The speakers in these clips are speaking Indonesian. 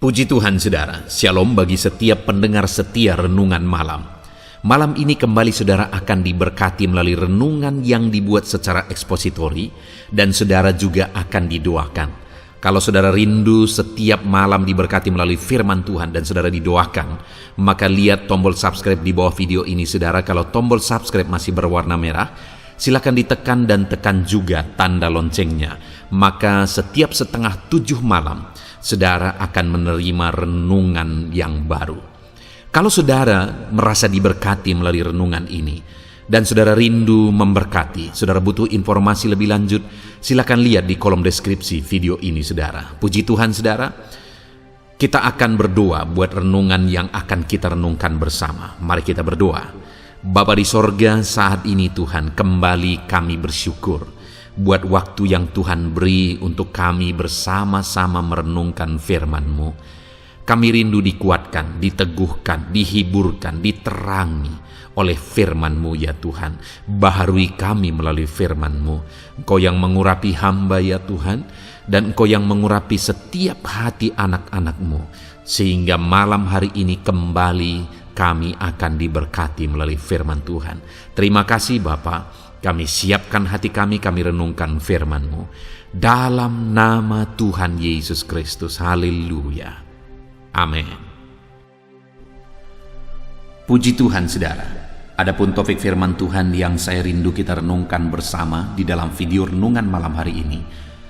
Puji Tuhan saudara, shalom bagi setiap pendengar setia renungan malam. Malam ini kembali saudara akan diberkati melalui renungan yang dibuat secara ekspositori dan saudara juga akan didoakan. Kalau saudara rindu setiap malam diberkati melalui firman Tuhan dan saudara didoakan, maka lihat tombol subscribe di bawah video ini saudara. Kalau tombol subscribe masih berwarna merah, silakan ditekan dan tekan juga tanda loncengnya. Maka setiap 6:30 malam, saudara akan menerima renungan yang baru. Kalau saudara merasa diberkati melalui renungan ini, dan saudara rindu memberkati, saudara butuh informasi lebih lanjut, silakan lihat di kolom deskripsi video ini saudara. Puji Tuhan saudara, kita akan berdoa buat renungan yang akan kita renungkan bersama. Mari kita berdoa. Bapa di sorga, saat ini Tuhan, kembali kami bersyukur buat waktu yang Tuhan beri untuk kami bersama-sama merenungkan firman-Mu. Kami rindu dikuatkan, diteguhkan, dihiburkan, diterangi oleh firman-Mu ya Tuhan. Baharui kami melalui firman-Mu. Engkau yang mengurapi hamba ya Tuhan, dan Engkau yang mengurapi setiap hati anak-anak-Mu, sehingga malam hari ini kembali kami akan diberkati melalui firman Tuhan. Terima kasih Bapa. Kami siapkan hati kami renungkan firman-Mu. Dalam nama Tuhan Yesus Kristus. Haleluya. Amin. Puji Tuhan saudara. Adapun topik firman Tuhan yang saya rindu kita renungkan bersama di dalam video renungan malam hari ini,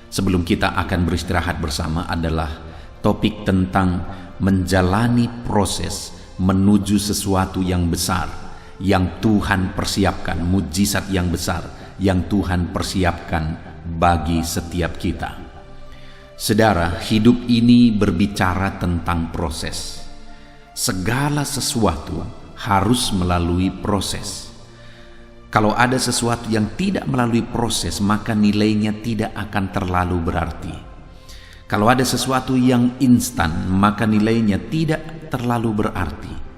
sebelum kita akan beristirahat bersama, adalah topik tentang menjalani proses menuju sesuatu yang besar yang Tuhan persiapkan, mujizat yang besar yang Tuhan persiapkan bagi setiap kita. Saudara, hidup ini berbicara tentang proses. Segala sesuatu harus melalui proses. Kalau ada sesuatu yang tidak melalui proses, maka nilainya tidak akan terlalu berarti. Kalau ada sesuatu yang instan, maka nilainya tidak terlalu berarti.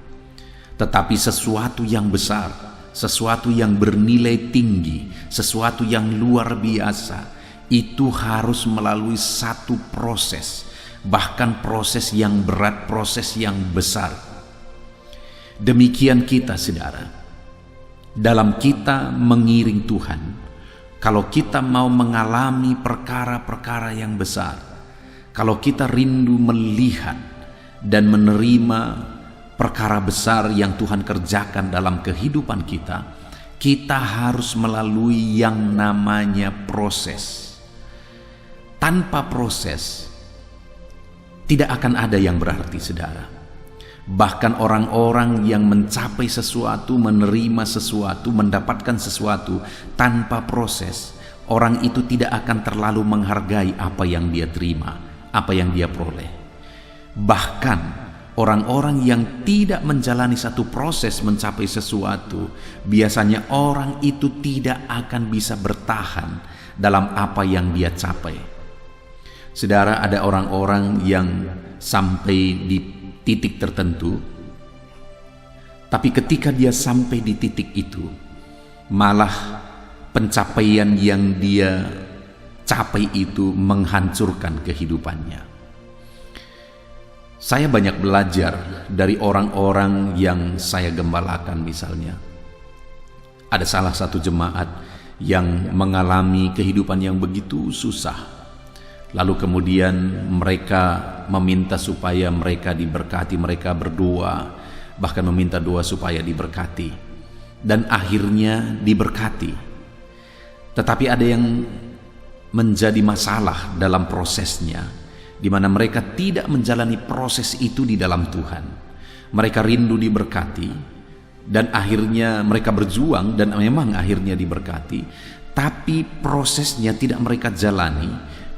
Tetapi sesuatu yang besar, sesuatu yang bernilai tinggi, sesuatu yang luar biasa, itu harus melalui satu proses, bahkan proses yang berat, proses yang besar. Demikian kita saudara, dalam kita mengiring Tuhan, kalau kita mau mengalami perkara-perkara yang besar, kalau kita rindu melihat dan menerima perkara besar yang Tuhan kerjakan dalam kehidupan kita, kita harus melalui yang namanya proses. Tanpa proses, tidak akan ada yang berarti saudara. Bahkan orang-orang yang mencapai sesuatu, menerima sesuatu, mendapatkan sesuatu tanpa proses, orang itu tidak akan terlalu menghargai apa yang dia terima, apa yang dia peroleh. Bahkan orang-orang yang tidak menjalani satu proses mencapai sesuatu, biasanya orang itu tidak akan bisa bertahan dalam apa yang dia capai. Saudara, ada orang-orang yang sampai di titik tertentu, tapi ketika dia sampai di titik itu, malah pencapaian yang dia capai itu menghancurkan kehidupannya. Saya banyak belajar dari orang-orang yang saya gembalakan misalnya. Ada salah satu jemaat yang mengalami kehidupan yang begitu susah. Lalu kemudian mereka meminta supaya mereka diberkati, mereka berdoa, bahkan meminta doa supaya diberkati. Dan akhirnya diberkati. Tetapi ada yang menjadi masalah dalam prosesnya, di mana mereka tidak menjalani proses itu di dalam Tuhan. Mereka rindu diberkati, dan akhirnya mereka berjuang, dan memang akhirnya diberkati, tapi prosesnya tidak mereka jalani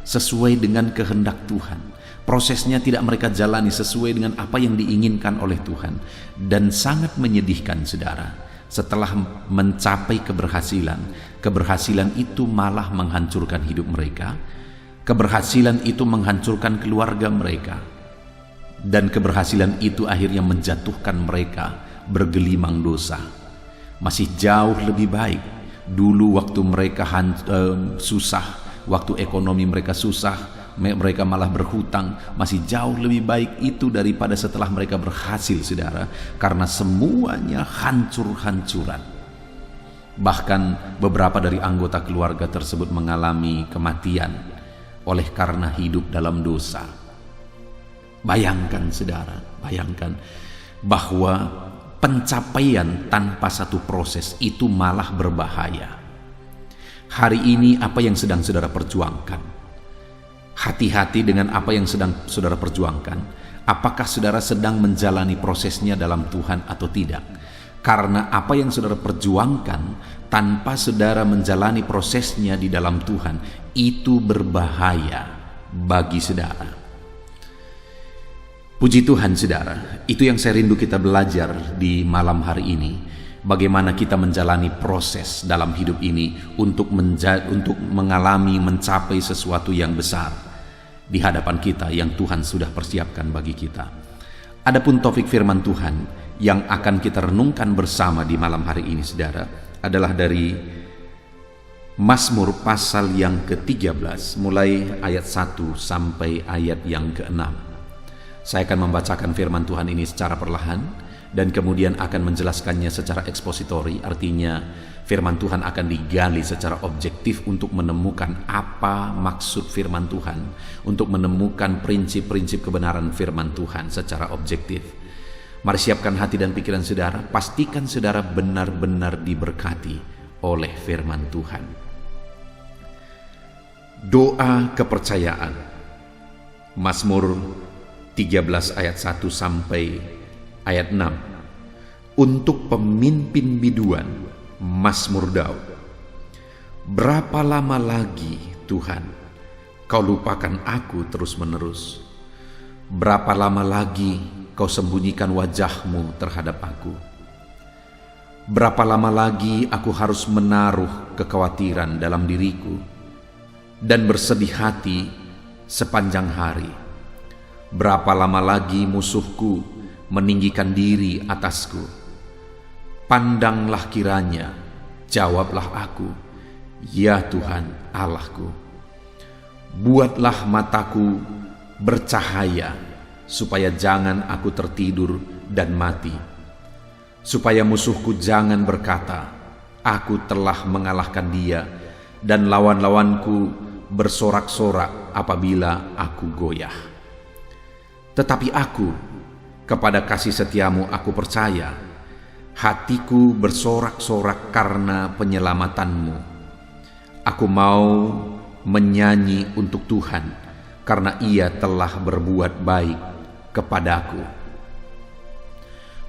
sesuai dengan kehendak Tuhan. Prosesnya tidak mereka jalani sesuai dengan apa yang diinginkan oleh Tuhan. Dan sangat menyedihkan saudara, setelah mencapai keberhasilan itu malah menghancurkan hidup mereka. Keberhasilan itu menghancurkan keluarga mereka, dan keberhasilan itu akhirnya menjatuhkan mereka bergelimang dosa. Masih jauh lebih baik dulu waktu mereka susah, waktu ekonomi mereka susah, mereka malah berhutang. Masih jauh lebih baik itu daripada setelah mereka berhasil, saudara, karena semuanya hancur-hancuran. Bahkan beberapa dari anggota keluarga tersebut mengalami kematian oleh karena hidup dalam dosa. Bayangkan, saudara, bayangkan bahwa pencapaian tanpa satu proses itu malah berbahaya. Hari ini apa yang sedang saudara perjuangkan? Hati-hati dengan apa yang sedang saudara perjuangkan. Apakah saudara sedang menjalani prosesnya dalam Tuhan atau tidak? Karena apa yang saudara perjuangkan tanpa saudara menjalani prosesnya di dalam Tuhan, itu berbahaya bagi saudara. Puji Tuhan, saudara, itu yang saya rindu kita belajar di malam hari ini. Bagaimana kita menjalani proses dalam hidup ini untuk mengalami, mencapai sesuatu yang besar di hadapan kita yang Tuhan sudah persiapkan bagi kita. Adapun topik firman Tuhan yang akan kita renungkan bersama di malam hari ini, saudara, adalah dari Mazmur pasal yang ke-13, mulai ayat 1 sampai ayat yang ke-6. Saya akan membacakan firman Tuhan ini secara perlahan dan kemudian akan menjelaskannya secara ekspositori. Artinya firman Tuhan akan digali secara objektif untuk menemukan apa maksud firman Tuhan, untuk menemukan prinsip-prinsip kebenaran firman Tuhan secara objektif. Mari siapkan hati dan pikiran saudara, pastikan saudara benar-benar diberkati oleh firman Tuhan. Doa kepercayaan, Mazmur 13 ayat 1 sampai ayat 6. Untuk pemimpin biduan, Mazmur Daud. Berapa lama lagi, Tuhan, Kau lupakan aku terus-menerus? Berapa lama lagi Kau sembunyikan wajah-Mu terhadap aku? Berapa lama lagi aku harus menaruh kekhawatiran dalam diriku dan bersedih hati sepanjang hari? Berapa lama lagi musuhku meninggikan diri atasku? Pandanglah kiranya, jawablah aku, ya Tuhan Allahku. Buatlah mataku bercahaya, supaya jangan aku tertidur dan mati. Supaya musuhku jangan berkata, aku telah mengalahkan dia, dan lawan-lawanku bersorak-sorak apabila aku goyah. Tetapi aku, kepada kasih setiamu aku percaya. Hatiku bersorak-sorak karena penyelamatanmu. Aku mau menyanyi untuk Tuhan, karena Ia telah berbuat baik kepadaku.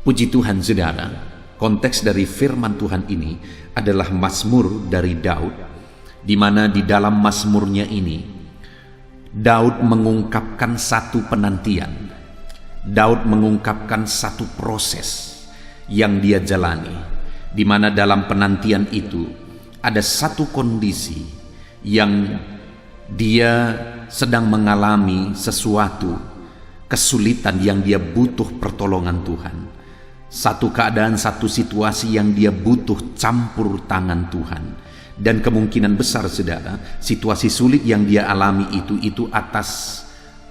Puji Tuhan, saudara, konteks dari firman Tuhan ini adalah Mazmur dari Daud, di mana di dalam Mazmurnya ini Daud mengungkapkan satu penantian. Daud mengungkapkan satu proses yang dia jalani, di mana dalam penantian itu ada satu kondisi yang dia sedang mengalami sesuatu kesulitan yang dia butuh pertolongan Tuhan. Satu keadaan, satu situasi yang dia butuh campur tangan Tuhan. Dan kemungkinan besar, saudara, situasi sulit yang dia alami itu atas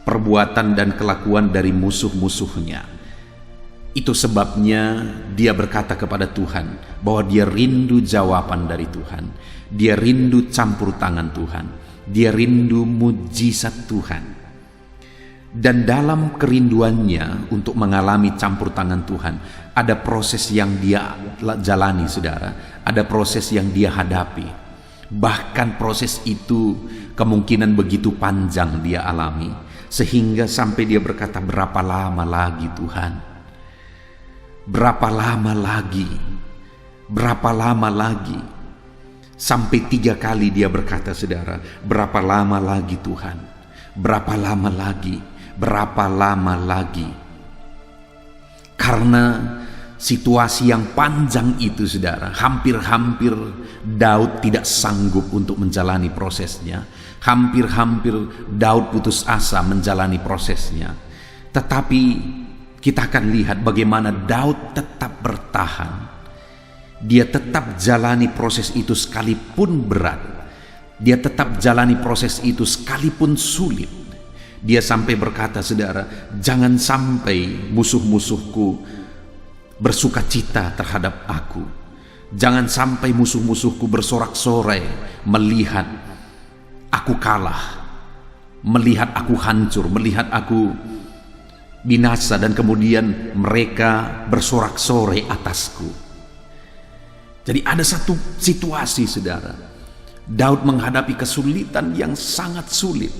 perbuatan dan kelakuan dari musuh-musuhnya. Itu sebabnya dia berkata kepada Tuhan bahwa dia rindu jawaban dari Tuhan. Dia rindu campur tangan Tuhan. Dia rindu mujizat Tuhan. Dan dalam kerinduannya untuk mengalami campur tangan Tuhan, ada proses yang dia jalani, saudara. Ada proses yang dia hadapi. Bahkan proses itu kemungkinan begitu panjang dia alami, sehingga sampai dia berkata, berapa lama lagi Tuhan? Berapa lama lagi? Berapa lama lagi? Sampai 3 kali dia berkata, saudara, berapa lama lagi Tuhan? Berapa lama lagi? Berapa lama lagi? Karena situasi yang panjang itu, saudara, hampir-hampir Daud tidak sanggup untuk menjalani prosesnya. Hampir-hampir Daud putus asa menjalani prosesnya. Tetapi kita akan lihat bagaimana Daud tetap bertahan. Dia tetap jalani proses itu sekalipun berat. Dia tetap jalani proses itu sekalipun sulit. Dia sampai berkata, saudara, jangan sampai musuh-musuhku bersuka cita terhadap aku. Jangan sampai musuh-musuhku bersorak-sorai melihat aku kalah, melihat aku hancur, melihat aku binasa, dan kemudian mereka bersorak-sorai atasku. Jadi ada satu situasi, saudara, Daud menghadapi kesulitan yang sangat sulit,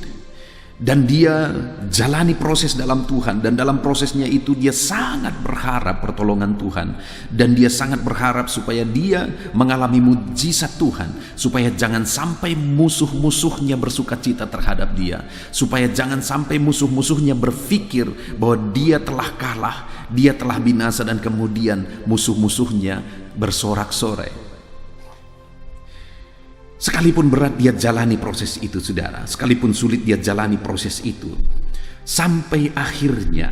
dan dia jalani proses dalam Tuhan, dan dalam prosesnya itu dia sangat berharap pertolongan Tuhan, dan dia sangat berharap supaya dia mengalami mujizat Tuhan, supaya jangan sampai musuh-musuhnya bersuka cita terhadap dia, supaya jangan sampai musuh-musuhnya berpikir bahwa dia telah kalah, dia telah binasa, dan kemudian musuh-musuhnya bersorak-sorai. Sekalipun berat dia jalani proses itu, saudara, sekalipun sulit dia jalani proses itu, sampai akhirnya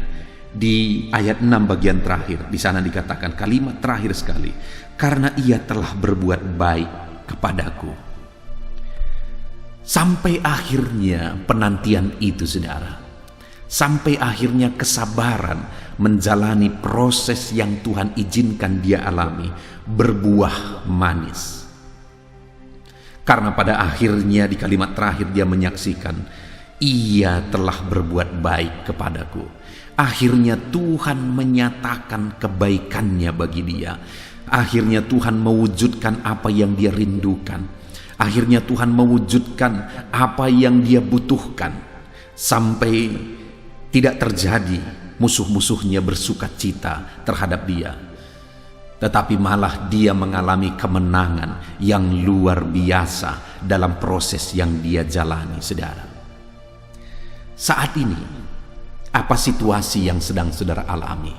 di ayat 6 bagian terakhir, di sana dikatakan kalimat terakhir sekali, karena ia telah berbuat baik kepadaku. Sampai akhirnya penantian itu, saudara, sampai akhirnya kesabaran menjalani proses yang Tuhan izinkan dia alami berbuah manis. Karena pada akhirnya di kalimat terakhir dia menyaksikan, ia telah berbuat baik kepadaku. Akhirnya Tuhan menyatakan kebaikannya bagi dia. Akhirnya Tuhan mewujudkan apa yang dia rindukan. Akhirnya Tuhan mewujudkan apa yang dia butuhkan. Sampai tidak terjadi musuh-musuhnya bersuka cita terhadap dia, tetapi malah dia mengalami kemenangan yang luar biasa dalam proses yang dia jalani, saudara. Saat ini, apa situasi yang sedang saudara alami?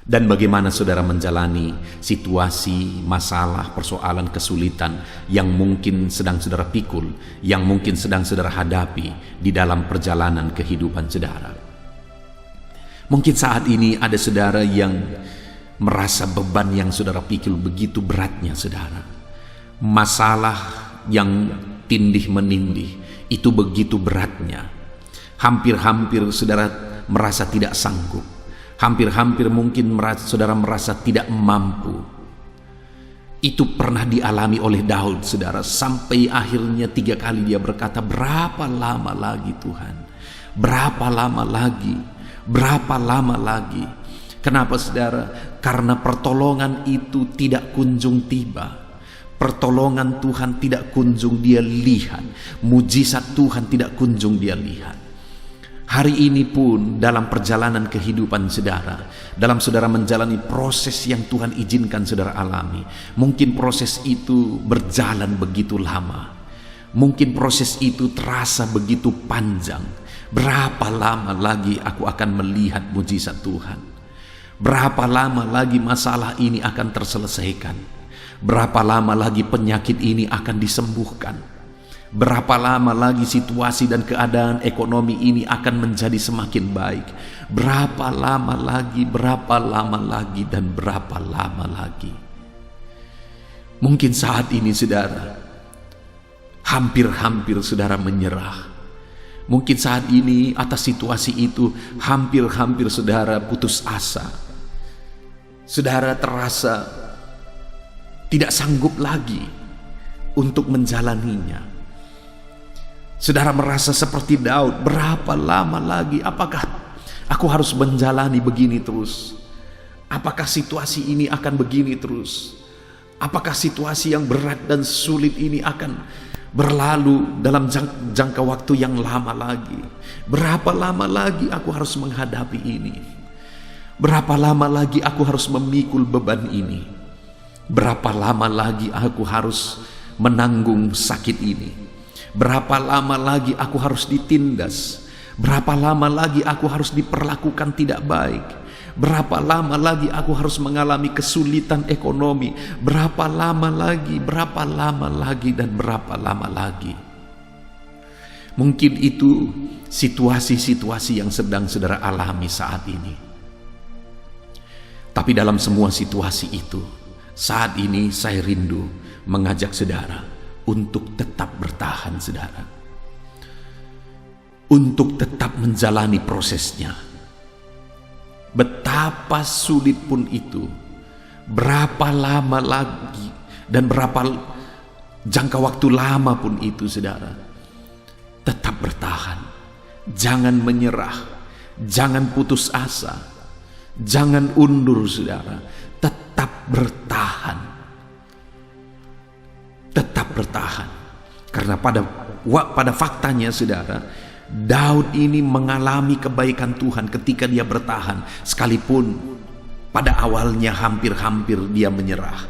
Dan bagaimana saudara menjalani situasi, masalah, persoalan, kesulitan yang mungkin sedang saudara pikul, yang mungkin sedang saudara hadapi di dalam perjalanan kehidupan saudara? Mungkin saat ini ada saudara yang merasa beban yang saudara pikul begitu beratnya, saudara. Masalah yang tindih menindih itu begitu beratnya. Hampir-hampir saudara merasa tidak sanggup. Hampir-hampir mungkin saudara merasa tidak mampu. Itu pernah dialami oleh Daud, saudara. Sampai akhirnya 3 kali dia berkata, berapa lama lagi Tuhan? Berapa lama lagi? Berapa lama lagi? Kenapa, saudara? Karena pertolongan itu tidak kunjung tiba. Pertolongan Tuhan tidak kunjung dia lihat. Mujizat Tuhan tidak kunjung dia lihat. Hari ini pun dalam perjalanan kehidupan saudara, dalam saudara menjalani proses yang Tuhan izinkan saudara alami, mungkin proses itu berjalan begitu lama. Mungkin proses itu terasa begitu panjang. Berapa lama lagi aku akan melihat mujizat Tuhan? Berapa lama lagi masalah ini akan terselesaikan? Berapa lama lagi penyakit ini akan disembuhkan? Berapa lama lagi situasi dan keadaan ekonomi ini akan menjadi semakin baik? Berapa lama lagi, berapa lama lagi, dan berapa lama lagi? Mungkin saat ini saudara, hampir-hampir saudara menyerah. Mungkin saat ini atas situasi itu hampir-hampir saudara putus asa. Saudara terasa tidak sanggup lagi untuk menjalaninya. Saudara merasa seperti Daud, berapa lama lagi? Apakah aku harus menjalani begini terus? Apakah situasi ini akan begini terus? Apakah situasi yang berat dan sulit ini akan berlalu dalam jangka waktu yang lama lagi? Berapa lama lagi aku harus menghadapi ini? Berapa lama lagi aku harus memikul beban ini? Berapa lama lagi aku harus menanggung sakit ini? Berapa lama lagi aku harus ditindas? Berapa lama lagi aku harus diperlakukan tidak baik? Berapa lama lagi aku harus mengalami kesulitan ekonomi? Berapa lama lagi, dan berapa lama lagi? Mungkin itu situasi-situasi yang sedang saudara alami saat ini. Tapi dalam semua situasi itu, saat ini saya rindu mengajak saudara untuk tetap bertahan, saudara. untuk tetap menjalani prosesnya. Betapa sulit pun itu, berapa lama lagi dan berapa jangka waktu lama pun itu, saudara, tetap bertahan. Jangan menyerah, jangan putus asa, jangan undur, saudara. Tetap bertahan. Tetap bertahan. Karena pada faktanya, saudara, Daud ini mengalami kebaikan Tuhan ketika dia bertahan, sekalipun pada awalnya hampir-hampir dia menyerah.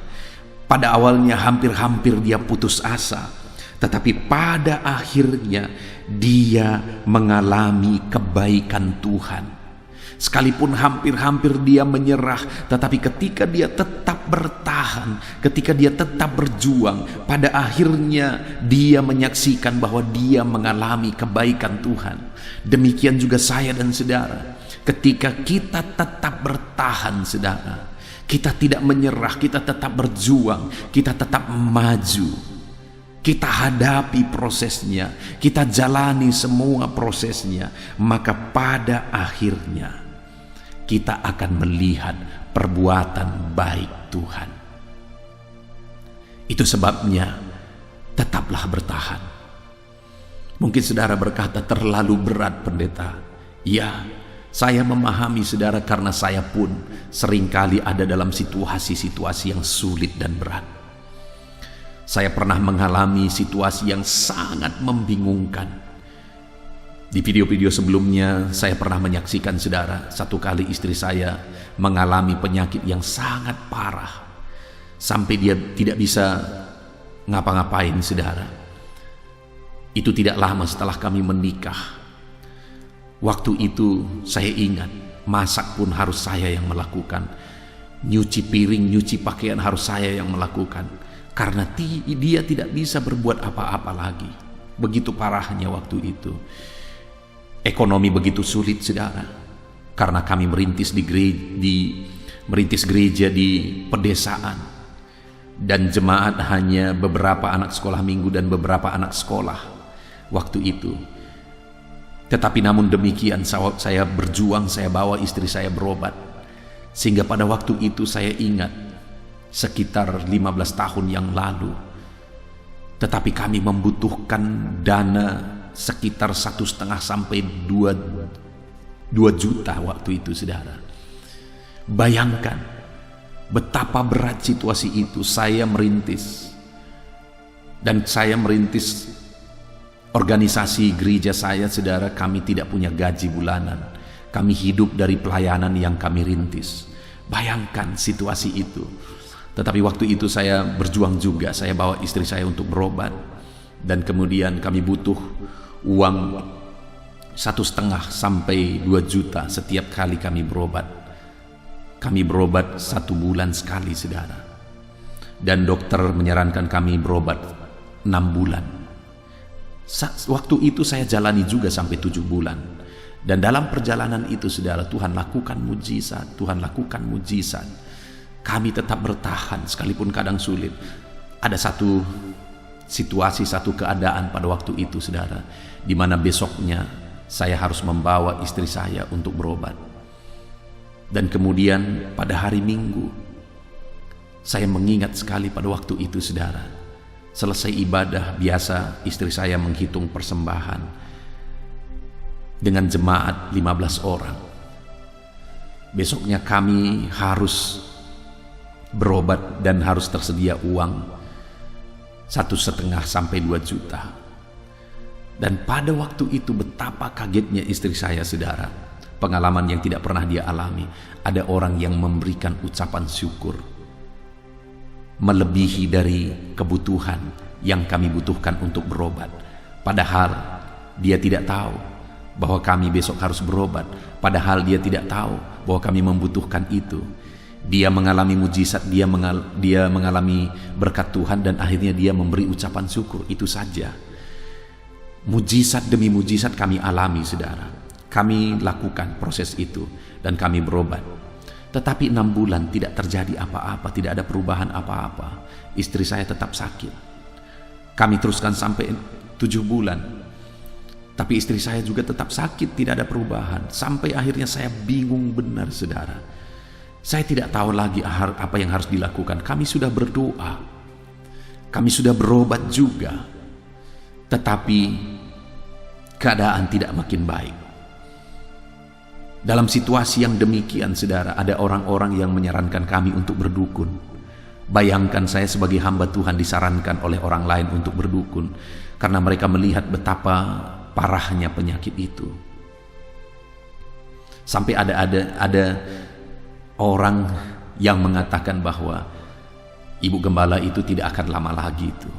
Pada awalnya hampir-hampir dia putus asa. Tetapi pada akhirnya dia mengalami kebaikan Tuhan. Sekalipun hampir-hampir dia menyerah, tetapi ketika dia tetap bertahan, ketika dia tetap berjuang, pada akhirnya dia menyaksikan bahwa dia mengalami kebaikan Tuhan. Demikian juga saya dan saudara, ketika kita tetap bertahan, saudara, kita tidak menyerah, kita tetap berjuang, kita tetap maju, kita hadapi prosesnya, kita jalani semua prosesnya, maka pada akhirnya kita akan melihat perbuatan baik Tuhan. Itu sebabnya tetaplah bertahan. Mungkin saudara berkata, terlalu berat pendeta. Ya, saya memahami saudara, karena saya pun seringkali ada dalam situasi-situasi yang sulit dan berat. Saya pernah mengalami situasi yang sangat membingungkan. Di video-video sebelumnya saya pernah menyaksikan, saudara, satu kali istri saya mengalami penyakit yang sangat parah, sampai dia tidak bisa ngapa-ngapain, saudara. Itu tidak lama setelah kami menikah. Waktu itu saya ingat, masak pun harus saya yang melakukan. Nyuci piring, nyuci pakaian harus saya yang melakukan. Karena dia tidak bisa berbuat apa-apa lagi. Begitu parahnya waktu itu. Ekonomi begitu sulit, saudara, karena kami merintis gereja di pedesaan, dan jemaat hanya beberapa anak sekolah minggu dan beberapa anak sekolah waktu itu. Tetapi namun demikian saya berjuang, saya bawa istri saya berobat, sehingga pada waktu itu saya ingat sekitar 15 tahun yang lalu, tetapi kami membutuhkan dana sekitar 1,5 sampai 2 juta waktu itu, saudara. Bayangkan betapa berat situasi itu. Saya merintis, dan saya merintis organisasi gereja saya, saudara. Kami tidak punya gaji bulanan, kami hidup dari pelayanan yang kami rintis. Bayangkan situasi itu. Tetapi waktu itu saya berjuang juga. Saya bawa istri saya untuk berobat, dan kemudian kami butuh uang 1,5 sampai 2 juta setiap kali kami berobat. Kami berobat 1 bulan sekali, saudara. Dan dokter menyarankan kami berobat 6 bulan. Waktu itu saya jalani juga sampai 7 bulan. Dan dalam perjalanan itu, saudara, Tuhan lakukan mujizat. Tuhan lakukan mujizat. Kami tetap bertahan sekalipun kadang sulit. Ada satu situasi, satu keadaan pada waktu itu, saudara, di mana besoknya saya harus membawa istri saya untuk berobat. Dan kemudian pada hari Minggu, saya mengingat sekali pada waktu itu, saudara, selesai ibadah biasa, istri saya menghitung persembahan dengan jemaat 15 orang. Besoknya kami harus berobat dan harus tersedia uang 1,5 sampai 2 juta. Dan pada waktu itu betapa kagetnya istri saya, saudara. Pengalaman yang tidak pernah dia alami. Ada orang yang memberikan ucapan syukur melebihi dari kebutuhan yang kami butuhkan untuk berobat. Padahal dia tidak tahu bahwa kami besok harus berobat. Padahal dia tidak tahu bahwa kami membutuhkan itu. Dia mengalami mujizat, dia mengalami berkat Tuhan, dan akhirnya dia memberi ucapan syukur. Itu saja. Mujizat demi mujizat kami alami, saudara. Kami lakukan proses itu dan kami berobat. Tetapi 6 bulan tidak terjadi apa-apa, tidak ada perubahan apa-apa. Istri saya tetap sakit. Kami teruskan sampai 7 bulan. Tapi istri saya juga tetap sakit, tidak ada perubahan. Sampai akhirnya saya bingung benar, saudara. Saya tidak tahu lagi apa yang harus dilakukan. Kami sudah berdoa, kami sudah berobat juga, tetapi keadaan tidak makin baik. Dalam situasi yang demikian, saudara, ada orang-orang yang menyarankan kami untuk berdukun. Bayangkan, saya sebagai hamba Tuhan disarankan oleh orang lain untuk berdukun, karena mereka melihat betapa parahnya penyakit itu. Sampai ada orang yang mengatakan bahwa ibu gembala itu tidak akan lama lagi itu.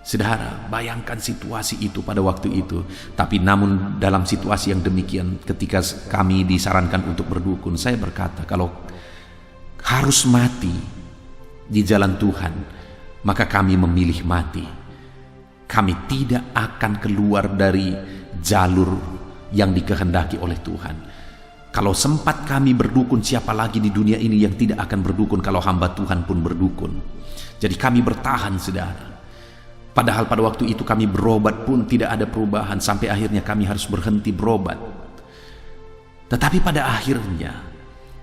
Saudara, bayangkan situasi itu pada waktu itu. Tapi namun dalam situasi yang demikian, ketika kami disarankan untuk berdukun, saya berkata, kalau harus mati di jalan Tuhan, maka kami memilih mati. Kami tidak akan keluar dari jalur yang dikehendaki oleh Tuhan. Kalau sempat kami berdukun, siapa lagi di dunia ini yang tidak akan berdukun kalau hamba Tuhan pun berdukun? Jadi kami bertahan, saudara. Padahal pada waktu itu kami berobat pun tidak ada perubahan, sampai akhirnya kami harus berhenti berobat. Tetapi pada akhirnya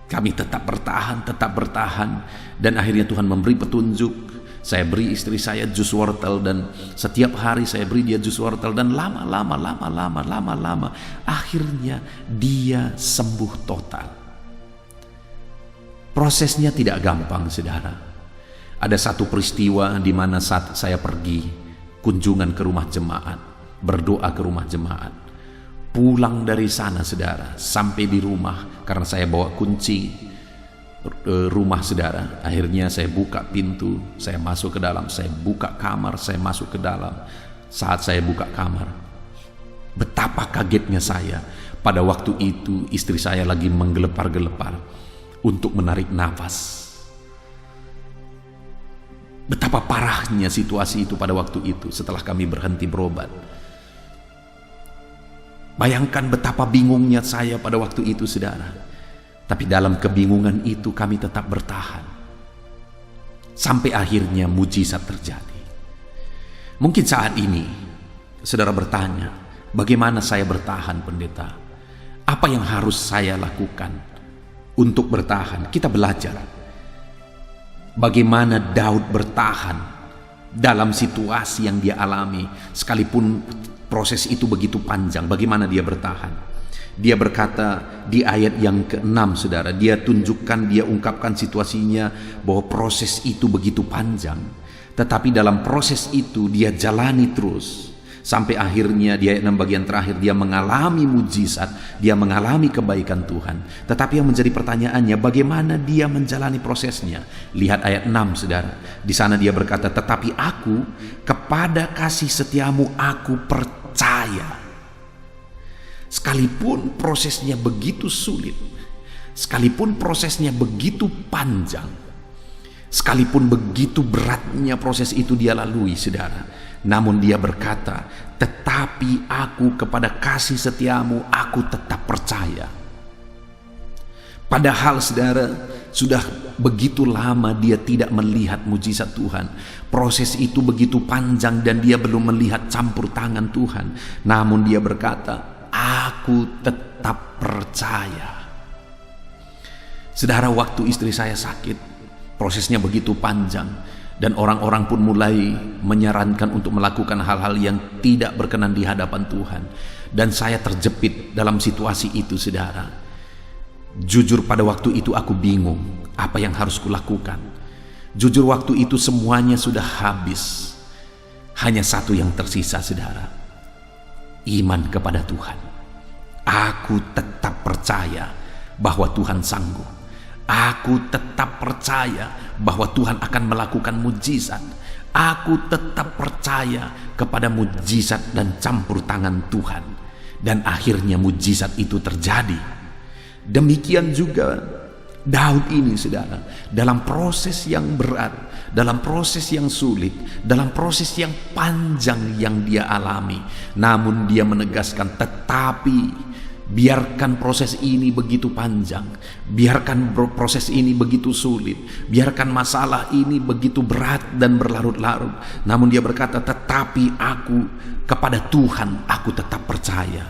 kami tetap bertahan, dan akhirnya Tuhan memberi petunjuk. Saya beri istri saya jus wortel, dan setiap hari saya beri dia jus wortel, dan lama-lama akhirnya dia sembuh total. Prosesnya tidak gampang, saudara. Ada satu peristiwa di mana saat saya pergi kunjungan ke rumah jemaat, berdoa ke rumah jemaat, pulang dari sana, saudara, sampai di rumah, karena saya bawa kunci rumah, saudara. Akhirnya saya buka pintu, saya masuk ke dalam, saya buka kamar, saya masuk ke dalam. Saat saya buka kamar, betapa kagetnya saya. Pada waktu itu istri saya lagi menggelepar-gelepar untuk menarik nafas. Betapa parahnya situasi itu pada waktu itu setelah kami berhenti berobat. Bayangkan betapa bingungnya saya pada waktu itu, saudara. Tapi dalam kebingungan itu kami tetap bertahan. Sampai akhirnya mujizat terjadi. Mungkin saat ini saudara bertanya, bagaimana saya bertahan, pendeta? Apa yang harus saya lakukan untuk bertahan? Kita belajar bagaimana Daud bertahan dalam situasi yang dia alami. Sekalipun proses itu begitu panjang, bagaimana dia bertahan? Dia berkata di ayat yang ke-6, saudara, dia tunjukkan, dia ungkapkan situasinya bahwa proses itu begitu panjang, tetapi dalam proses itu dia jalani terus sampai akhirnya di ayat 6 bagian terakhir dia mengalami mujizat, dia mengalami kebaikan Tuhan. Tetapi yang menjadi pertanyaannya, bagaimana dia menjalani prosesnya? Lihat ayat 6, saudara. Di sana dia berkata, tetapi aku kepada kasih setiamu aku percaya. Sekalipun prosesnya begitu sulit, sekalipun prosesnya begitu panjang, sekalipun begitu beratnya proses itu dia lalui, saudara, namun dia berkata, tetapi aku kepada kasih setiamu aku tetap percaya. Padahal, saudara, sudah begitu lama dia tidak melihat mujizat Tuhan. Proses itu begitu panjang dan dia belum melihat campur tangan Tuhan. Namun dia berkata, aku tetap percaya. Saudara, waktu istri saya sakit, prosesnya begitu panjang, dan orang-orang pun mulai menyarankan untuk melakukan hal-hal yang tidak berkenan di hadapan Tuhan. Dan saya terjepit dalam situasi itu, saudara. Jujur pada waktu itu aku bingung apa yang harus kulakukan. Jujur waktu itu semuanya sudah habis. Hanya satu yang tersisa, saudara. Iman kepada Tuhan. Aku tetap percaya bahwa Tuhan sanggup. Aku tetap percaya bahwa Tuhan akan melakukan mujizat. Aku tetap percaya kepada mujizat dan campur tangan Tuhan. Dan akhirnya mujizat itu terjadi. Demikian juga Daud ini, saudara, dalam proses yang berat, dalam proses yang sulit, dalam proses yang panjang yang dia alami, namun dia menegaskan, tetapi Biarkan proses ini begitu panjang, biarkan proses ini begitu sulit, biarkan masalah ini begitu berat dan berlarut-larut. Namun dia berkata, tetapi aku kepada Tuhan aku tetap percaya.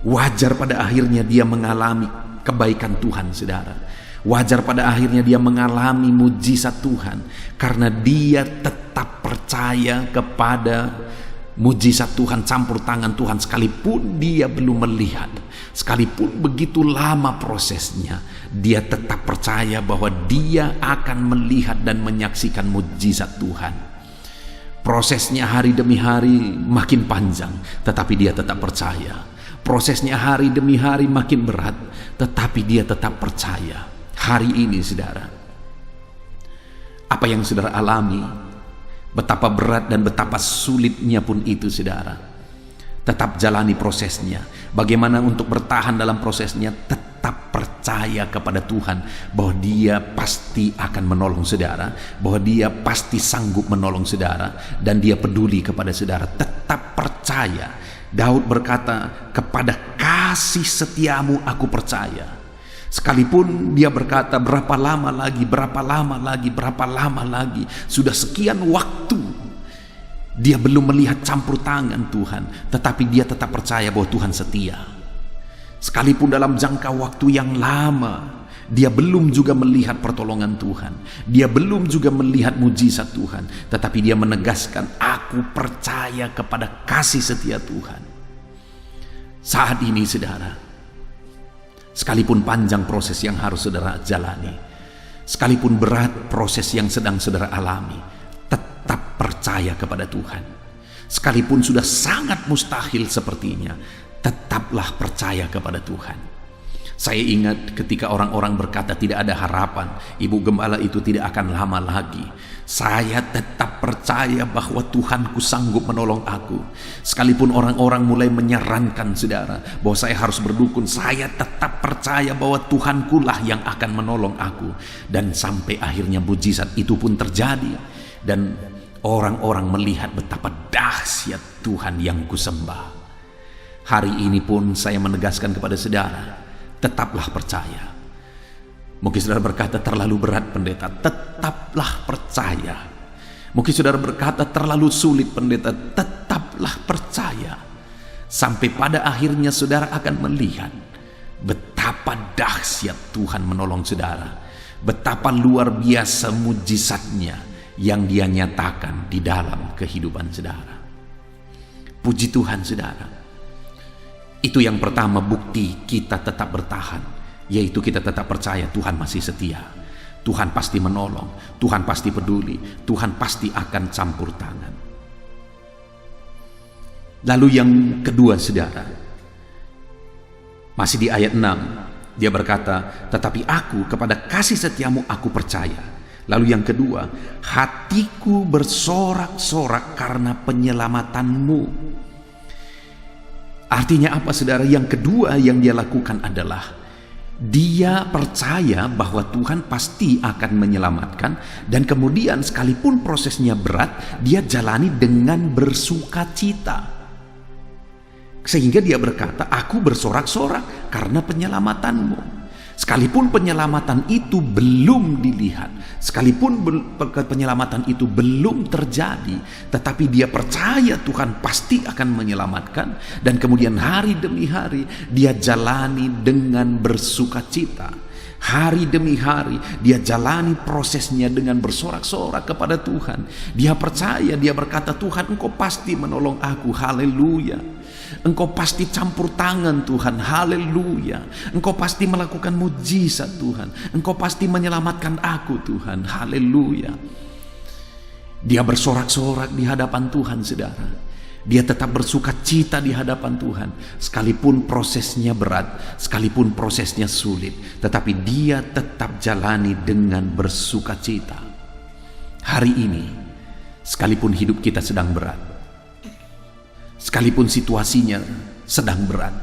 Wajar pada akhirnya dia mengalami kebaikan Tuhan, saudara. Wajar pada akhirnya dia mengalami mujizat Tuhan, karena dia tetap percaya kepada mujizat Tuhan, campur tangan Tuhan, sekalipun dia belum melihat, sekalipun begitu lama prosesnya, dia tetap percaya bahwa dia akan melihat dan menyaksikan mujizat Tuhan. Prosesnya hari demi hari makin panjang, tetapi dia tetap percaya. Prosesnya hari demi hari makin berat, tetapi dia tetap percaya. Hari ini, saudara, apa yang saudara alami, betapa berat dan betapa sulitnya pun itu, saudara, tetap jalani prosesnya. Bagaimana untuk bertahan dalam prosesnya? Tetap percaya kepada Tuhan bahwa dia pasti akan menolong saudara, bahwa dia pasti sanggup menolong saudara, dan dia peduli kepada saudara. Tetap percaya. Daud berkata, kepada kasih setiamu aku percaya. Sekalipun dia berkata, berapa lama lagi, berapa lama lagi, berapa lama lagi, sudah sekian waktu dia belum melihat campur tangan Tuhan, tetapi dia tetap percaya bahwa Tuhan setia. Sekalipun dalam jangka waktu yang lama dia belum juga melihat pertolongan Tuhan, dia belum juga melihat mujizat Tuhan, tetapi dia menegaskan, aku percaya kepada kasih setia Tuhan. Saat ini, saudara, sekalipun panjang proses yang harus saudara jalani, sekalipun berat proses yang sedang saudara alami, tetap percaya kepada Tuhan. Sekalipun sudah sangat mustahil sepertinya, tetaplah percaya kepada Tuhan. Saya ingat ketika orang-orang berkata tidak ada harapan, Ibu Gembala itu tidak akan lama lagi. Saya tetap percaya bahwa Tuhanku sanggup menolong aku. Sekalipun orang-orang mulai menyarankan, saudara, bahwa saya harus berdukun, saya tetap percaya bahwa Tuhanku lah yang akan menolong aku. Dan sampai akhirnya mujizat itu pun terjadi, dan orang-orang melihat betapa dahsyat Tuhan yang kusembah. Hari ini pun saya menegaskan kepada saudara, tetaplah percaya. Mungkin saudara berkata, terlalu berat pendeta, tetaplah percaya. Mungkin saudara berkata, terlalu sulit pendeta, tetaplah percaya. Sampai pada akhirnya saudara akan melihat betapa dahsyat Tuhan menolong saudara, betapa luar biasa mujizatnya yang dia nyatakan di dalam kehidupan saudara. Puji Tuhan, saudara. Itu yang pertama, bukti kita tetap bertahan, yaitu kita tetap percaya Tuhan masih setia. Tuhan pasti menolong, Tuhan pasti peduli, Tuhan pasti akan campur tangan. Lalu yang kedua, saudara, masih di ayat 6, dia berkata, tetapi aku kepada kasih setiamu aku percaya. Lalu yang kedua, hatiku bersorak-sorak karena penyelamatanmu. Artinya apa, saudara? Yang kedua yang dia lakukan adalah dia percaya bahwa Tuhan pasti akan menyelamatkan, dan kemudian sekalipun prosesnya berat, dia jalani dengan bersukacita. Sehingga dia berkata, aku bersorak-sorak karena penyelamatanmu. Sekalipun penyelamatan itu belum dilihat, sekalipun penyelamatan itu belum terjadi, tetapi dia percaya Tuhan pasti akan menyelamatkan, dan kemudian hari demi hari dia jalani dengan bersukacita. Hari demi hari dia jalani prosesnya dengan bersorak-sorak kepada Tuhan. Dia percaya, dia berkata, Tuhan, Engkau pasti menolong aku, haleluya. Engkau pasti campur tangan, Tuhan, haleluya. Engkau pasti melakukan mujizat, Tuhan. Engkau pasti menyelamatkan aku, Tuhan, haleluya. Dia bersorak-sorak di hadapan Tuhan, saudara. Dia tetap bersukacita di hadapan Tuhan, sekalipun prosesnya berat, sekalipun prosesnya sulit, tetapi dia tetap jalani dengan bersukacita. Hari ini, sekalipun hidup kita sedang berat, sekalipun situasinya sedang berat,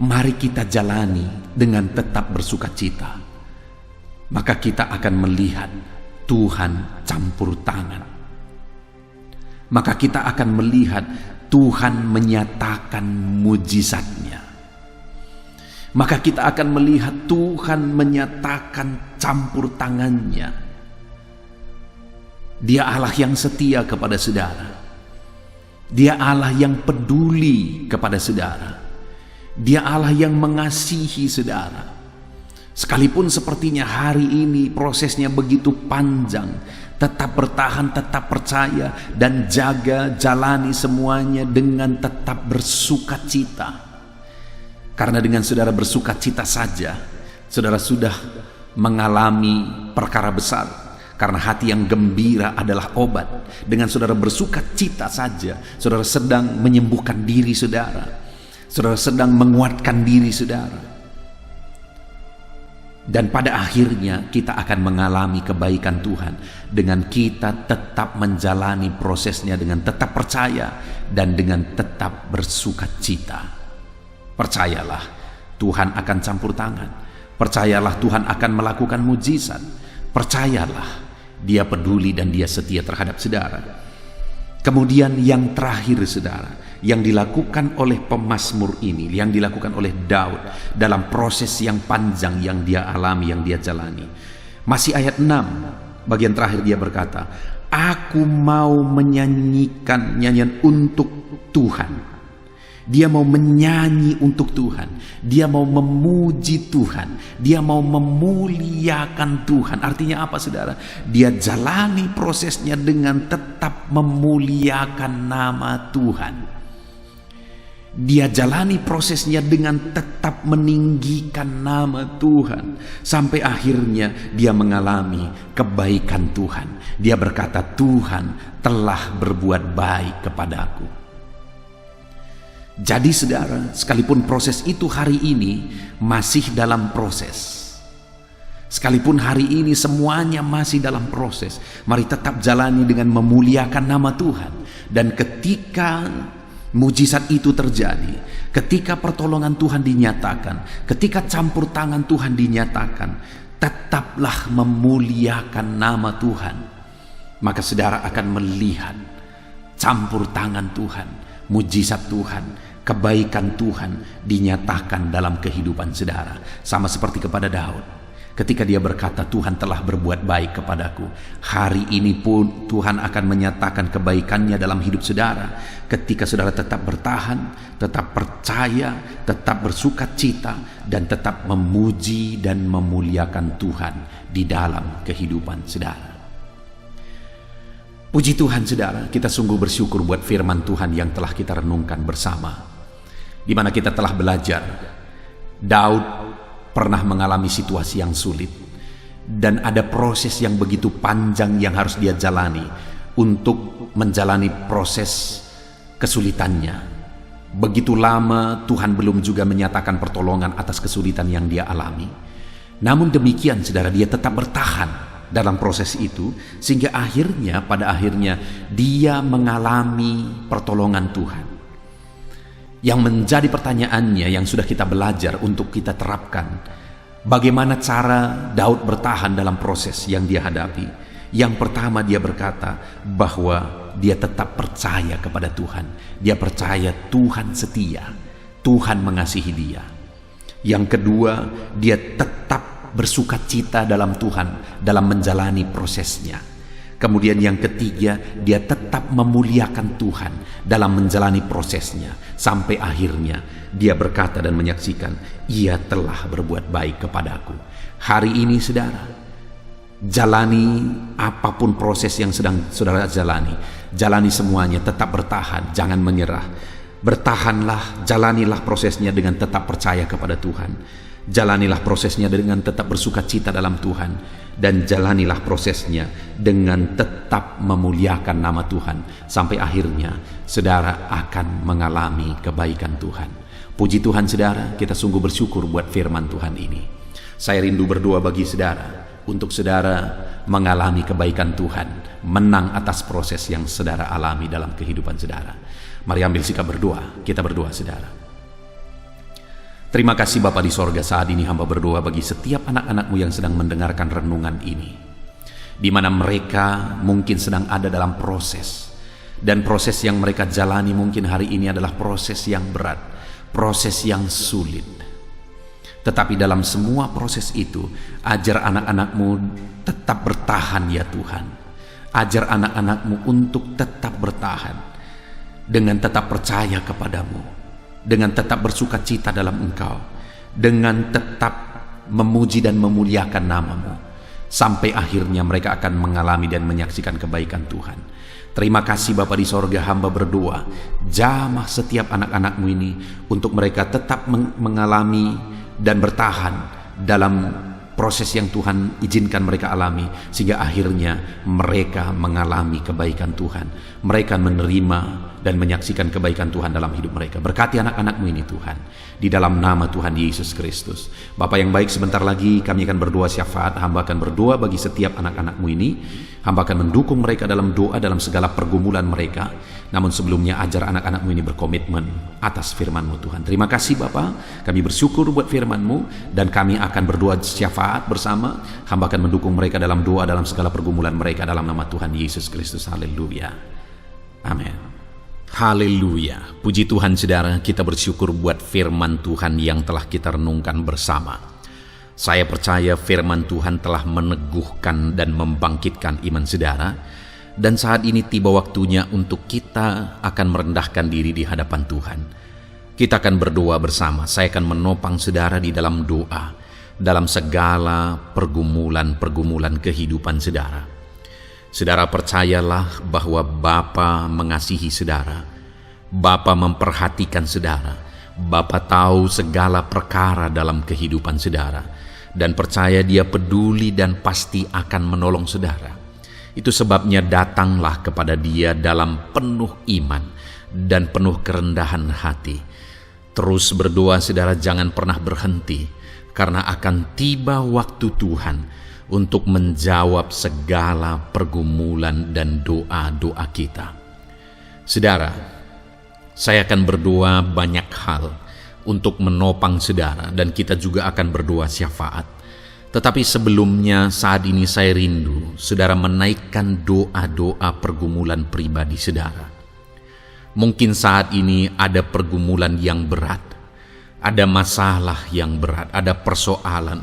mari kita jalani dengan tetap bersukacita. Maka kita akan melihat Tuhan campur tangan. Maka kita akan melihat Tuhan menyatakan mujizatnya. Maka kita akan melihat Tuhan menyatakan campur tangannya. Dia Allah yang setia kepada saudara. Dia Allah yang peduli kepada saudara. Dia Allah yang mengasihi saudara. Sekalipun sepertinya hari ini prosesnya begitu panjang, tetap bertahan, tetap percaya, dan jaga, jalani semuanya dengan tetap bersukacita. Karena dengan saudara bersukacita saja, saudara sudah mengalami perkara besar. Karena hati yang gembira adalah obat. Dengan saudara bersukacita saja, saudara sedang menyembuhkan diri saudara. Saudara sedang menguatkan diri saudara. Dan pada akhirnya kita akan mengalami kebaikan Tuhan dengan kita tetap menjalani prosesnya dengan tetap percaya dan dengan tetap bersukacita. Percayalah, Tuhan akan campur tangan. Percayalah, Tuhan akan melakukan mujizat. Percayalah, Dia peduli dan Dia setia terhadap saudara. Kemudian yang terakhir saudara, yang dilakukan oleh pemazmur ini, yang dilakukan oleh Daud dalam proses yang panjang yang dia alami, yang dia jalani. Masih ayat 6, bagian terakhir dia berkata, aku mau menyanyikan nyanyian untuk Tuhan. Dia mau menyanyi untuk Tuhan. Dia mau memuji Tuhan. Dia mau memuliakan Tuhan. Artinya apa saudara? Dia jalani prosesnya dengan tetap memuliakan nama Tuhan. Dia jalani prosesnya dengan tetap meninggikan nama Tuhan. Sampai akhirnya dia mengalami kebaikan Tuhan. Dia berkata, Tuhan telah berbuat baik kepadaku. Jadi saudara, sekalipun proses itu hari ini masih dalam proses. Sekalipun hari ini semuanya masih dalam proses, mari tetap jalani dengan memuliakan nama Tuhan. Dan ketika mujizat itu terjadi, ketika pertolongan Tuhan dinyatakan, ketika campur tangan Tuhan dinyatakan, tetaplah memuliakan nama Tuhan. Maka saudara akan melihat campur tangan Tuhan, mujizat Tuhan, kebaikan Tuhan dinyatakan dalam kehidupan saudara. Sama seperti kepada Daud, ketika dia berkata, Tuhan telah berbuat baik kepadaku. Hari ini pun Tuhan akan menyatakan kebaikannya dalam hidup saudara. Ketika saudara tetap bertahan, tetap percaya, tetap bersukacita, dan tetap memuji dan memuliakan Tuhan di dalam kehidupan saudara. Puji Tuhan saudara, kita sungguh bersyukur buat firman Tuhan yang telah kita renungkan bersama, di mana kita telah belajar Daud pernah mengalami situasi yang sulit, dan ada proses yang begitu panjang yang harus dia jalani untuk menjalani proses kesulitannya. Begitu lama Tuhan belum juga menyatakan pertolongan atas kesulitan yang dia alami. Namun demikian saudara, dia tetap bertahan dalam proses itu, sehingga pada akhirnya dia mengalami pertolongan Tuhan. Yang menjadi pertanyaannya yang sudah kita belajar untuk kita terapkan, bagaimana cara Daud bertahan dalam proses yang dia hadapi. Yang pertama, dia berkata bahwa dia tetap percaya kepada Tuhan. Dia percaya Tuhan setia, Tuhan mengasihi dia. Yang kedua, dia tetap bersukacita dalam Tuhan dalam menjalani prosesnya. Kemudian yang ketiga, dia tetap memuliakan Tuhan dalam menjalani prosesnya. Sampai akhirnya dia berkata dan menyaksikan, Ia telah berbuat baik kepadaku. Hari ini saudara, jalani apapun proses yang sedang saudara jalani. Jalani semuanya, tetap bertahan, jangan menyerah. Bertahanlah, jalanilah prosesnya dengan tetap percaya kepada Tuhan. Jalanilah prosesnya dengan tetap bersukacita dalam Tuhan, dan jalanilah prosesnya dengan tetap memuliakan nama Tuhan. Sampai akhirnya saudara akan mengalami kebaikan Tuhan. Puji Tuhan saudara, kita sungguh bersyukur buat firman Tuhan ini. Saya rindu berdoa bagi saudara, untuk saudara mengalami kebaikan Tuhan, menang atas proses yang saudara alami dalam kehidupan saudara. Mari ambil sikap berdoa, kita berdoa saudara. Terima kasih Bapa di sorga, saat ini hamba berdoa bagi setiap anak-anakmu yang sedang mendengarkan renungan ini, di mana mereka mungkin sedang ada dalam proses, Dan proses yang mereka jalani mungkin hari ini adalah proses yang berat, proses yang sulit. Tetapi dalam semua proses itu, ajar anak-anak-Mu tetap bertahan ya Tuhan. Ajar anak-anak-Mu untuk tetap bertahan, dengan tetap percaya kepadamu, dengan tetap bersuka cita dalam Engkau, dengan tetap memuji dan memuliakan nama-Mu, sampai akhirnya mereka akan mengalami dan menyaksikan kebaikan Tuhan. Terima kasih Bapa di sorga, hamba berdoa, jamah setiap anak-anak-Mu ini untuk mereka tetap mengalami dan bertahan dalam proses yang Tuhan izinkan mereka alami, sehingga akhirnya mereka mengalami kebaikan Tuhan. Mereka menerima dan menyaksikan kebaikan Tuhan dalam hidup mereka. Berkati anak-anak-Mu ini Tuhan, di dalam nama Tuhan Yesus Kristus. Bapa yang baik, sebentar lagi kami akan berdoa syafaat. Hamba akan berdoa bagi setiap anak-anak-Mu ini. Hamba akan mendukung mereka dalam doa dalam segala pergumulan mereka. Namun sebelumnya ajar anak-anak-Mu ini berkomitmen atas firman-Mu Tuhan. Terima kasih Bapa, kami bersyukur buat firman-Mu, dan kami akan berdoa syafaat bersama. Hamba akan mendukung mereka dalam doa dalam segala pergumulan mereka dalam nama Tuhan Yesus Kristus. Haleluya. Amin. Haleluya. Puji Tuhan saudara, kita bersyukur buat firman Tuhan yang telah kita renungkan bersama. Saya percaya firman Tuhan telah meneguhkan dan membangkitkan iman saudara. Dan saat ini tiba waktunya untuk kita akan merendahkan diri di hadapan Tuhan. Kita akan berdoa bersama. Saya akan menopang saudara di dalam doa, dalam segala pergumulan-pergumulan kehidupan saudara. Saudara percayalah bahwa Bapa mengasihi saudara. Bapa memperhatikan saudara. Bapa tahu segala perkara dalam kehidupan saudara. Dan percaya Dia peduli dan pasti akan menolong saudara. Itu sebabnya datanglah kepada Dia dalam penuh iman dan penuh kerendahan hati. Terus berdoa saudara, jangan pernah berhenti, karena akan tiba waktu Tuhan untuk menjawab segala pergumulan dan doa-doa kita. Saudara, saya akan berdoa banyak hal untuk menopang saudara, dan kita juga akan berdoa syafaat. Tetapi sebelumnya saat ini saya rindu saudara menaikkan doa-doa pergumulan pribadi saudara. Mungkin saat ini ada pergumulan yang berat, ada masalah yang berat, ada persoalan,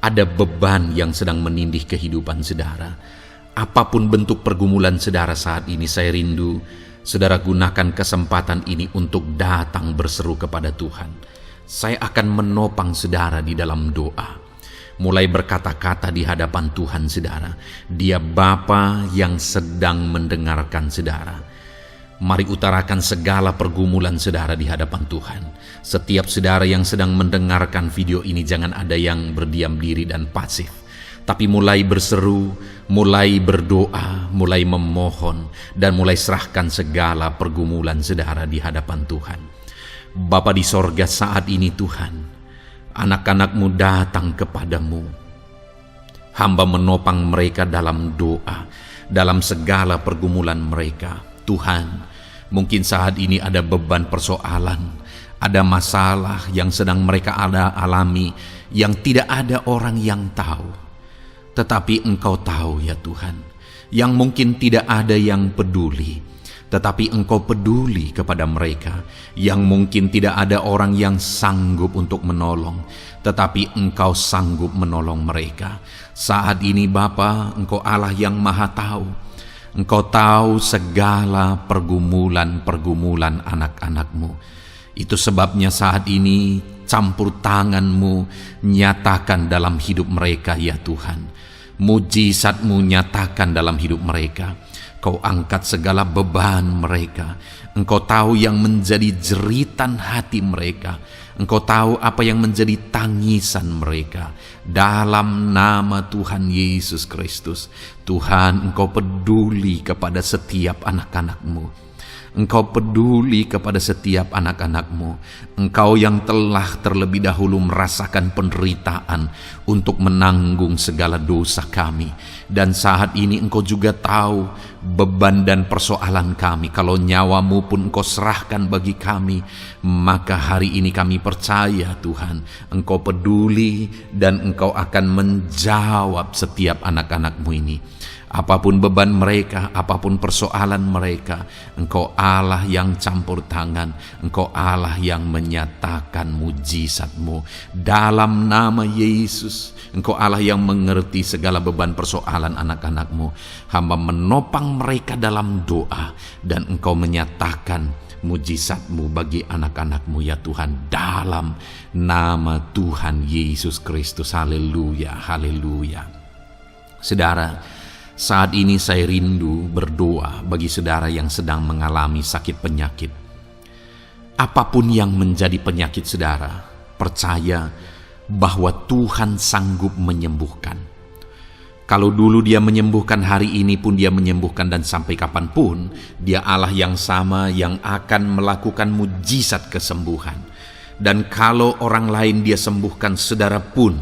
ada beban yang sedang menindih kehidupan saudara. Apapun bentuk pergumulan saudara saat ini, saya rindu saudara gunakan kesempatan ini untuk datang berseru kepada Tuhan. Saya akan menopang saudara di dalam doa. Mulai berkata-kata di hadapan Tuhan saudara. Dia Bapa yang sedang mendengarkan saudara. Mari utarakan segala pergumulan saudara di hadapan Tuhan. Setiap saudara yang sedang mendengarkan video ini, jangan ada yang berdiam diri dan pasif, tapi mulai berseru, mulai berdoa, mulai memohon, dan mulai serahkan segala pergumulan saudara di hadapan Tuhan. Bapa di sorga, saat ini Tuhan, anak-anak-Mu datang kepadamu. Hamba menopang mereka dalam doa, dalam segala pergumulan mereka. Tuhan, mungkin saat ini ada beban persoalan, ada masalah yang sedang mereka alami, yang tidak ada orang yang tahu. Tetapi Engkau tahu ya Tuhan, yang mungkin tidak ada yang peduli. Tetapi Engkau peduli kepada mereka, yang mungkin tidak ada orang yang sanggup untuk menolong, tetapi Engkau sanggup menolong mereka. Saat ini Bapa, Engkau Allah yang Maha Tahu. Engkau tahu segala pergumulan-pergumulan anak-anak-Mu. Itu sebabnya saat ini campur tangan-Mu nyatakan dalam hidup mereka ya Tuhan. Mujizat-Mu nyatakan dalam hidup mereka. Kau angkat segala beban mereka. Engkau tahu yang menjadi jeritan hati mereka. Engkau tahu apa yang menjadi tangisan mereka. Dalam nama Tuhan Yesus Kristus, Tuhan, Engkau peduli kepada setiap anak-anak-Mu. Engkau peduli kepada setiap anak-anak-Mu. Engkau yang telah terlebih dahulu merasakan penderitaan untuk menanggung segala dosa kami. Dan saat ini Engkau juga tahu beban dan persoalan kami. Kalau nyawa-Mu pun Engkau serahkan bagi kami, maka hari ini kami percaya Tuhan, Engkau peduli dan Engkau akan menjawab setiap anak-anak-Mu ini. Apapun beban mereka, apapun persoalan mereka, Engkau Allah yang campur tangan, Engkau Allah yang menyatakan mujizat-Mu. Dalam nama Yesus, Engkau Allah yang mengerti segala beban persoalan anak-anak-Mu. Hamba menopang mereka dalam doa, dan Engkau menyatakan mujizat-Mu bagi anak-anak-Mu ya Tuhan, dalam nama Tuhan Yesus Kristus. Haleluya, haleluya. Saudara, saat ini saya rindu berdoa bagi saudara yang sedang mengalami sakit penyakit. Apapun yang menjadi penyakit saudara, percaya bahwa Tuhan sanggup menyembuhkan. Kalau dulu Dia menyembuhkan, hari ini pun Dia menyembuhkan, dan sampai kapanpun Dia Allah yang sama yang akan melakukan mujizat kesembuhan. Dan kalau orang lain Dia sembuhkan, saudara pun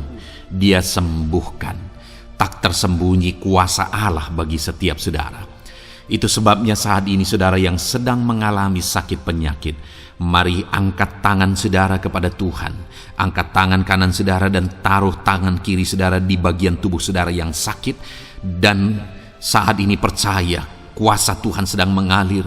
Dia sembuhkan. Tak tersembunyi kuasa Allah bagi setiap saudara. Itu sebabnya saat ini saudara yang sedang mengalami sakit penyakit, mari angkat tangan saudara kepada Tuhan. Angkat tangan kanan saudara dan taruh tangan kiri saudara di bagian tubuh saudara yang sakit. Dan saat ini percaya kuasa Tuhan sedang mengalir.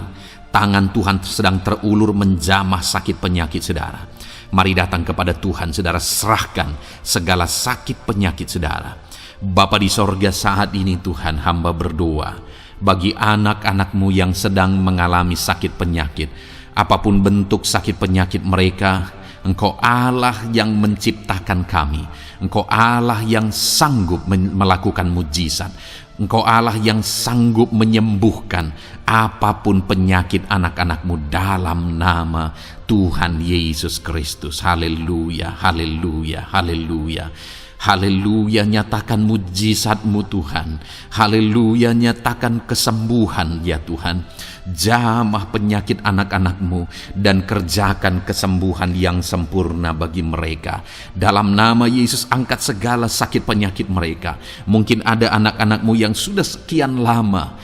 Tangan Tuhan sedang terulur menjamah sakit penyakit saudara. Mari datang kepada Tuhan saudara, serahkan segala sakit penyakit saudara. Bapa di sorga, saat ini Tuhan, hamba berdoa bagi anak-anak-Mu yang sedang mengalami sakit penyakit. Apapun bentuk sakit penyakit mereka, Engkau Allah yang menciptakan kami. Engkau Allah yang sanggup melakukan mujizat. Engkau Allah yang sanggup menyembuhkan apapun penyakit anak-anak-Mu dalam nama Tuhan Yesus Kristus. Haleluya, haleluya, haleluya. Haleluya, nyatakan mujizat-Mu Tuhan. Haleluya, nyatakan kesembuhan ya Tuhan. Jamah penyakit anak-anak-Mu dan kerjakan kesembuhan yang sempurna bagi mereka. Dalam nama Yesus, angkat segala sakit penyakit mereka. Mungkin ada anak-anak-Mu yang sudah sekian lama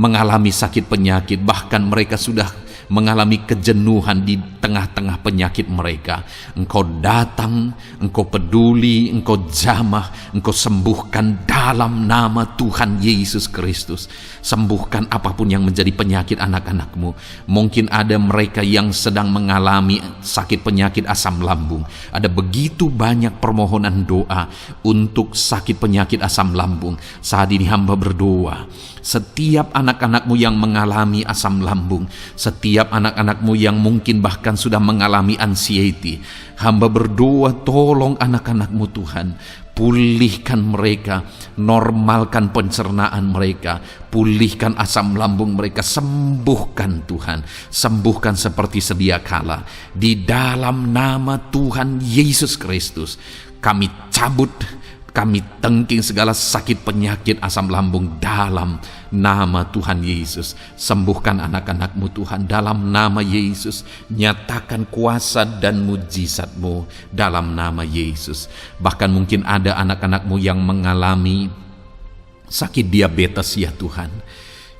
mengalami sakit penyakit, bahkan mereka sudah mengalami kejenuhan di tengah-tengah penyakit mereka. Engkau datang, Engkau peduli, Engkau jamah, Engkau sembuhkan dalam nama Tuhan Yesus Kristus. Sembuhkan apapun yang menjadi penyakit anak-anak-Mu. Mungkin ada mereka yang sedang mengalami sakit penyakit asam lambung. Ada begitu banyak permohonan doa untuk sakit penyakit asam lambung. Saat ini hamba berdoa, setiap anak-anak-Mu yang mengalami asam lambung, setiap anak-anak-Mu yang mungkin bahkan sudah mengalami anxiety, hamba berdoa, tolong anak-anak-Mu Tuhan, pulihkan mereka, normalkan pencernaan mereka, pulihkan asam lambung mereka, sembuhkan Tuhan, sembuhkan seperti sedia kala. Di dalam nama Tuhan Yesus Kristus, kami cabut, kami tengking segala sakit penyakit asam lambung dalam nama Tuhan Yesus. Sembuhkan anak-anak-Mu Tuhan dalam nama Yesus. Nyatakan kuasa dan mujizat-Mu dalam nama Yesus. Bahkan mungkin ada anak-anak-Mu yang mengalami sakit diabetes ya Tuhan,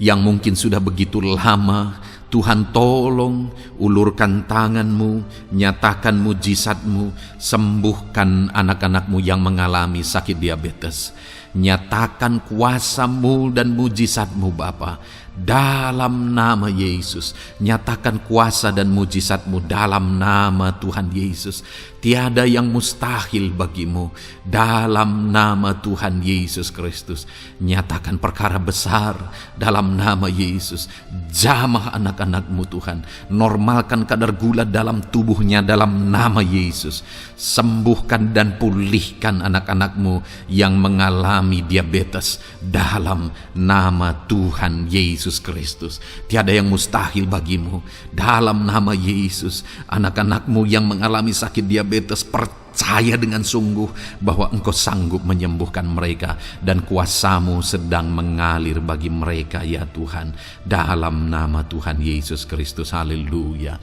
yang mungkin sudah begitu lama. Tuhan tolong, ulurkan tangan-Mu, nyatakan mujizat-Mu, sembuhkan anak-anak-Mu yang mengalami sakit diabetes. Nyatakan kuasa-Mu dan mujizat-Mu Bapa, dalam nama Yesus. Nyatakan kuasa dan mujizat-Mu dalam nama Tuhan Yesus. Tiada yang mustahil bagi-Mu dalam nama Tuhan Yesus Kristus. Nyatakan perkara besar dalam nama Yesus. Jamah anak-anak-Mu Tuhan. Normalkan kadar gula dalam tubuhnya dalam nama Yesus. Sembuhkan dan pulihkan anak-anak-Mu yang mengalami diabetes dalam nama Tuhan Yesus Kristus. Tiada yang mustahil bagi-Mu dalam nama Yesus. Anak-anak-Mu yang mengalami sakit diabetes, percaya dengan sungguh bahwa Engkau sanggup menyembuhkan mereka, dan kuasa-Mu sedang mengalir bagi mereka ya Tuhan, dalam nama Tuhan Yesus Kristus. Haleluya.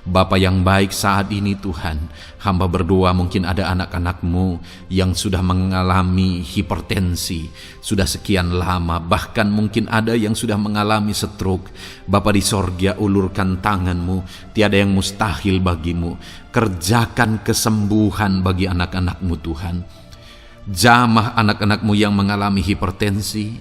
Bapa yang baik, saat ini Tuhan, hamba berdoa mungkin ada anak-anak-Mu yang sudah mengalami hipertensi, sudah sekian lama, bahkan mungkin ada yang sudah mengalami stroke. Bapa di sorga, ulurkan tangan-Mu, tiada yang mustahil bagi-Mu. Kerjakan kesembuhan bagi anak-anak-Mu Tuhan. Jamah anak-anak-Mu yang mengalami hipertensi,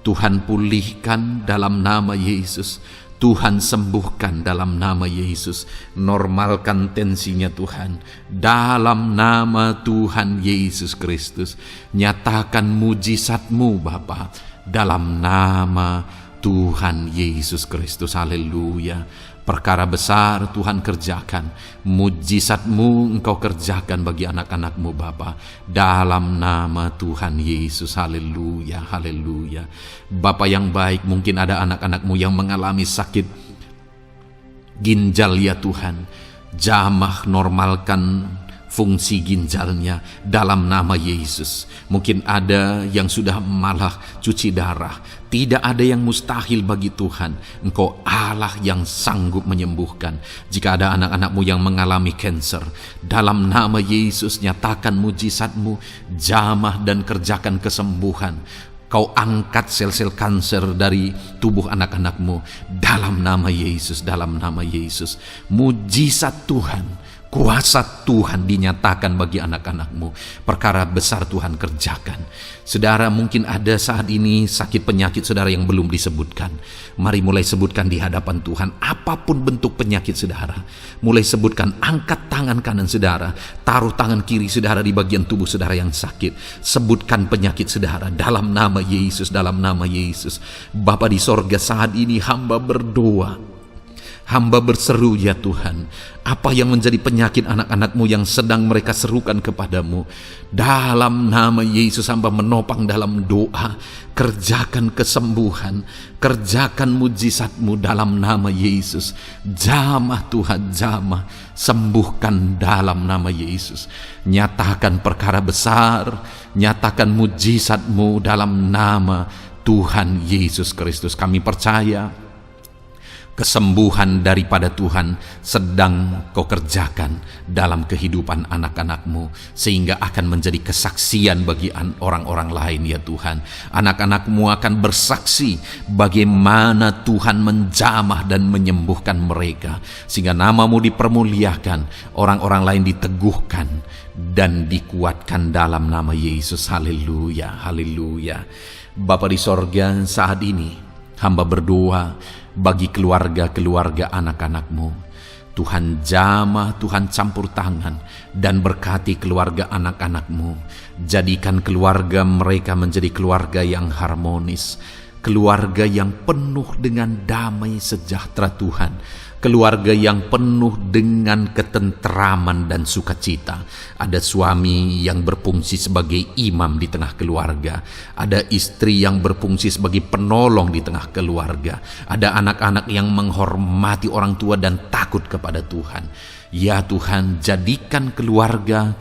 Tuhan pulihkan dalam nama Yesus. Tuhan sembuhkan dalam nama Yesus. Normalkan tensinya Tuhan dalam nama Tuhan Yesus Kristus. Nyatakan mujizat-Mu Bapa dalam nama Tuhan Yesus Kristus. Haleluya. Perkara besar Tuhan kerjakan, mujizat-Mu Engkau kerjakan bagi anak-anak-Mu Bapa, dalam nama Tuhan Yesus. Haleluya, haleluya. Bapa yang baik, mungkin ada anak-anak-Mu yang mengalami sakit ginjal ya Tuhan. Jamah, normalkan fungsi ginjalnya dalam nama Yesus. Mungkin ada yang sudah malah cuci darah. Tidak ada yang mustahil bagi Tuhan. Engkau Allah yang sanggup menyembuhkan. Jika ada anak-anak-Mu yang mengalami kanker, dalam nama Yesus nyatakan mujizat-Mu, jamah dan kerjakan kesembuhan. Kau angkat sel-sel kanker dari tubuh anak-anak-Mu dalam nama Yesus, dalam nama Yesus. Mujizat Tuhan, kuasa Tuhan dinyatakan bagi anak-anak-Mu. Perkara besar Tuhan kerjakan. Saudara, mungkin ada saat ini sakit penyakit saudara yang belum disebutkan. Mari mulai sebutkan di hadapan Tuhan. Apapun bentuk penyakit saudara, mulai sebutkan. Angkat tangan kanan saudara, taruh tangan kiri saudara di bagian tubuh saudara yang sakit. Sebutkan penyakit saudara dalam nama Yesus, dalam nama Yesus. Bapa di sorga, saat ini hamba berdoa, hamba berseru ya Tuhan, apa yang menjadi penyakit anak-anak-Mu yang sedang mereka serukan kepadamu, dalam nama Yesus hamba menopang dalam doa. Kerjakan kesembuhan, kerjakan mujizat-Mu dalam nama Yesus. Jamah Tuhan, jamah, sembuhkan dalam nama Yesus. Nyatakan perkara besar, nyatakan mujizat-Mu dalam nama Tuhan Yesus Kristus. Kami percaya kesembuhan daripada Tuhan sedang Kau kerjakan dalam kehidupan anak-anak-Mu, sehingga akan menjadi kesaksian bagi orang-orang lain ya Tuhan. Anak-anak-Mu akan bersaksi bagaimana Tuhan menjamah dan menyembuhkan mereka, sehingga nama-Mu dipermuliakan, orang-orang lain diteguhkan dan dikuatkan dalam nama Yesus. Haleluya, haleluya. Bapa di sorga, saat ini hamba berdoa bagi keluarga-keluarga anak-anak-Mu. Tuhan jamah, Tuhan campur tangan dan berkati keluarga anak-anak-Mu. Jadikan keluarga mereka menjadi keluarga yang harmonis, keluarga yang penuh dengan damai sejahtera Tuhan. Keluarga yang penuh dengan ketentraman dan sukacita. Ada suami yang berfungsi sebagai imam di tengah keluarga. Ada istri yang berfungsi sebagai penolong di tengah keluarga. Ada anak-anak yang menghormati orang tua dan takut kepada Tuhan. Ya Tuhan, jadikan keluarga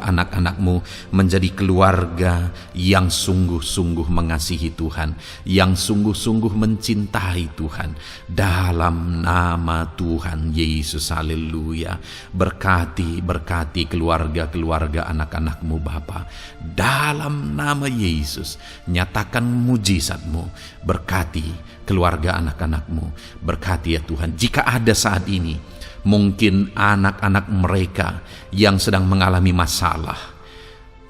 anak-anak-Mu menjadi keluarga yang sungguh-sungguh mengasihi Tuhan, yang sungguh-sungguh mencintai Tuhan, dalam nama Tuhan Yesus. Haleluya. Berkati keluarga anak-anak-Mu Bapa, dalam nama Yesus. Nyatakan mujizat-Mu, berkati keluarga anak-anak-Mu, berkati ya Tuhan. Jika ada saat ini mungkin anak-anak mereka yang sedang mengalami masalah,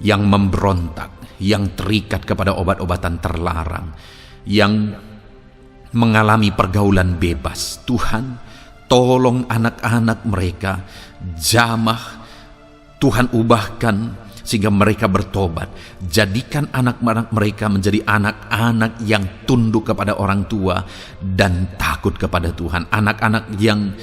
yang memberontak, yang terikat kepada obat-obatan terlarang, yang mengalami pergaulan bebas, Tuhan, tolong anak-anak mereka, jamah, Tuhan ubahkan sehingga mereka bertobat. Jadikan anak-anak mereka menjadi anak-anak yang tunduk kepada orang tua dan takut kepada Tuhan. Anak-anak yang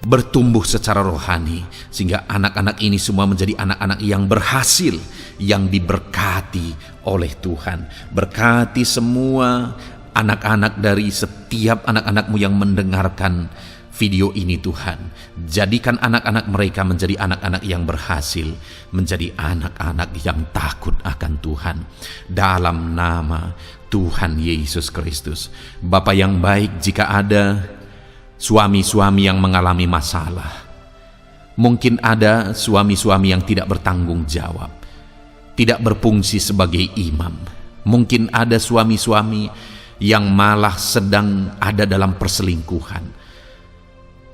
bertumbuh secara rohani, sehingga anak-anak ini semua menjadi anak-anak yang berhasil, yang diberkati oleh Tuhan. Berkati semua anak-anak dari setiap anak-anak-Mu yang mendengarkan video ini Tuhan. Jadikan anak-anak mereka menjadi anak-anak yang berhasil, menjadi anak-anak yang takut akan Tuhan, dalam nama Tuhan Yesus Kristus. Bapa yang baik, jika ada suami-suami yang mengalami masalah, mungkin ada suami-suami yang tidak bertanggung jawab, tidak berfungsi sebagai imam. Mungkin ada suami-suami yang malah sedang ada dalam perselingkuhan.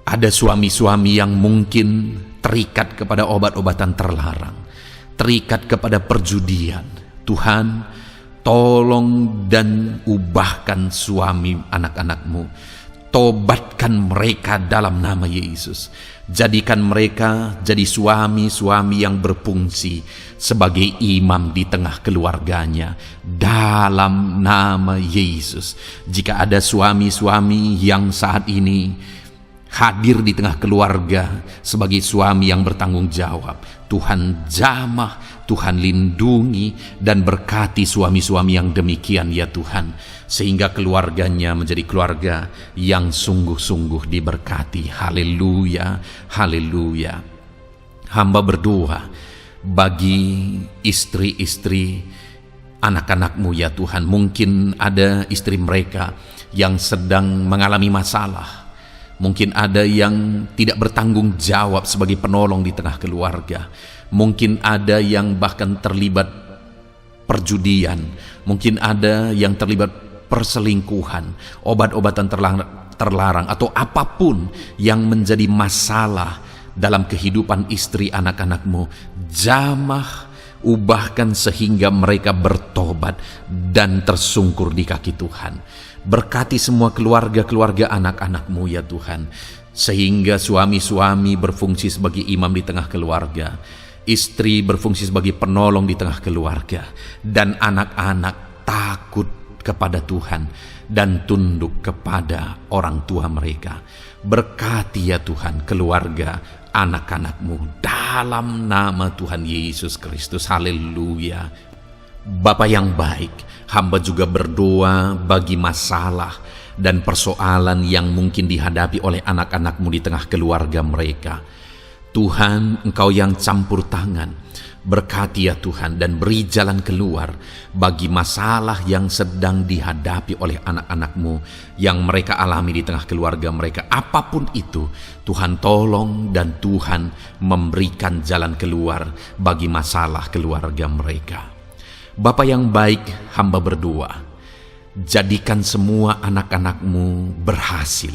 Ada suami-suami yang mungkin terikat kepada obat-obatan terlarang, terikat kepada perjudian. Tuhan, tolong dan ubahkan suami anak-anak-Mu. Tobatkan mereka dalam nama Yesus. Jadikan mereka jadi suami-suami yang berfungsi sebagai imam di tengah keluarganya dalam nama Yesus. Jika ada suami-suami yang saat ini hadir di tengah keluarga sebagai suami yang bertanggung jawab, Tuhan jamah, Tuhan lindungi dan berkati suami-suami yang demikian ya Tuhan, sehingga keluarganya menjadi keluarga yang sungguh-sungguh diberkati. Haleluya, haleluya. Hamba berdoa bagi istri-istri anak-anak-Mu ya Tuhan. Mungkin ada istri mereka yang sedang mengalami masalah. Mungkin ada yang tidak bertanggung jawab sebagai penolong di tengah keluarga. Mungkin ada yang bahkan terlibat perjudian. Mungkin ada yang terlibat perselingkuhan, obat-obatan terlarang, atau apapun yang menjadi masalah dalam kehidupan istri anak-anak-Mu. Jamah, ubahkan sehingga mereka bertobat dan tersungkur di kaki Tuhan. Berkati semua keluarga-keluarga anak-anak-Mu ya Tuhan, sehingga suami-suami berfungsi sebagai imam di tengah keluarga, istri berfungsi sebagai penolong di tengah keluarga, dan anak-anak takut kepada Tuhan dan tunduk kepada orang tua mereka. Berkati ya Tuhan keluarga anak-anak-Mu dalam nama Tuhan Yesus Kristus. Haleluya. Bapa yang baik, hamba juga berdoa bagi masalah dan persoalan yang mungkin dihadapi oleh anak-anak-Mu di tengah keluarga mereka. Tuhan, Engkau yang campur tangan, berkati ya Tuhan dan beri jalan keluar bagi masalah yang sedang dihadapi oleh anak-anak-Mu yang mereka alami di tengah keluarga mereka. Apapun itu, Tuhan tolong dan Tuhan memberikan jalan keluar bagi masalah keluarga mereka. Bapa yang baik, hamba berdoa, jadikan semua anak-anak-Mu berhasil.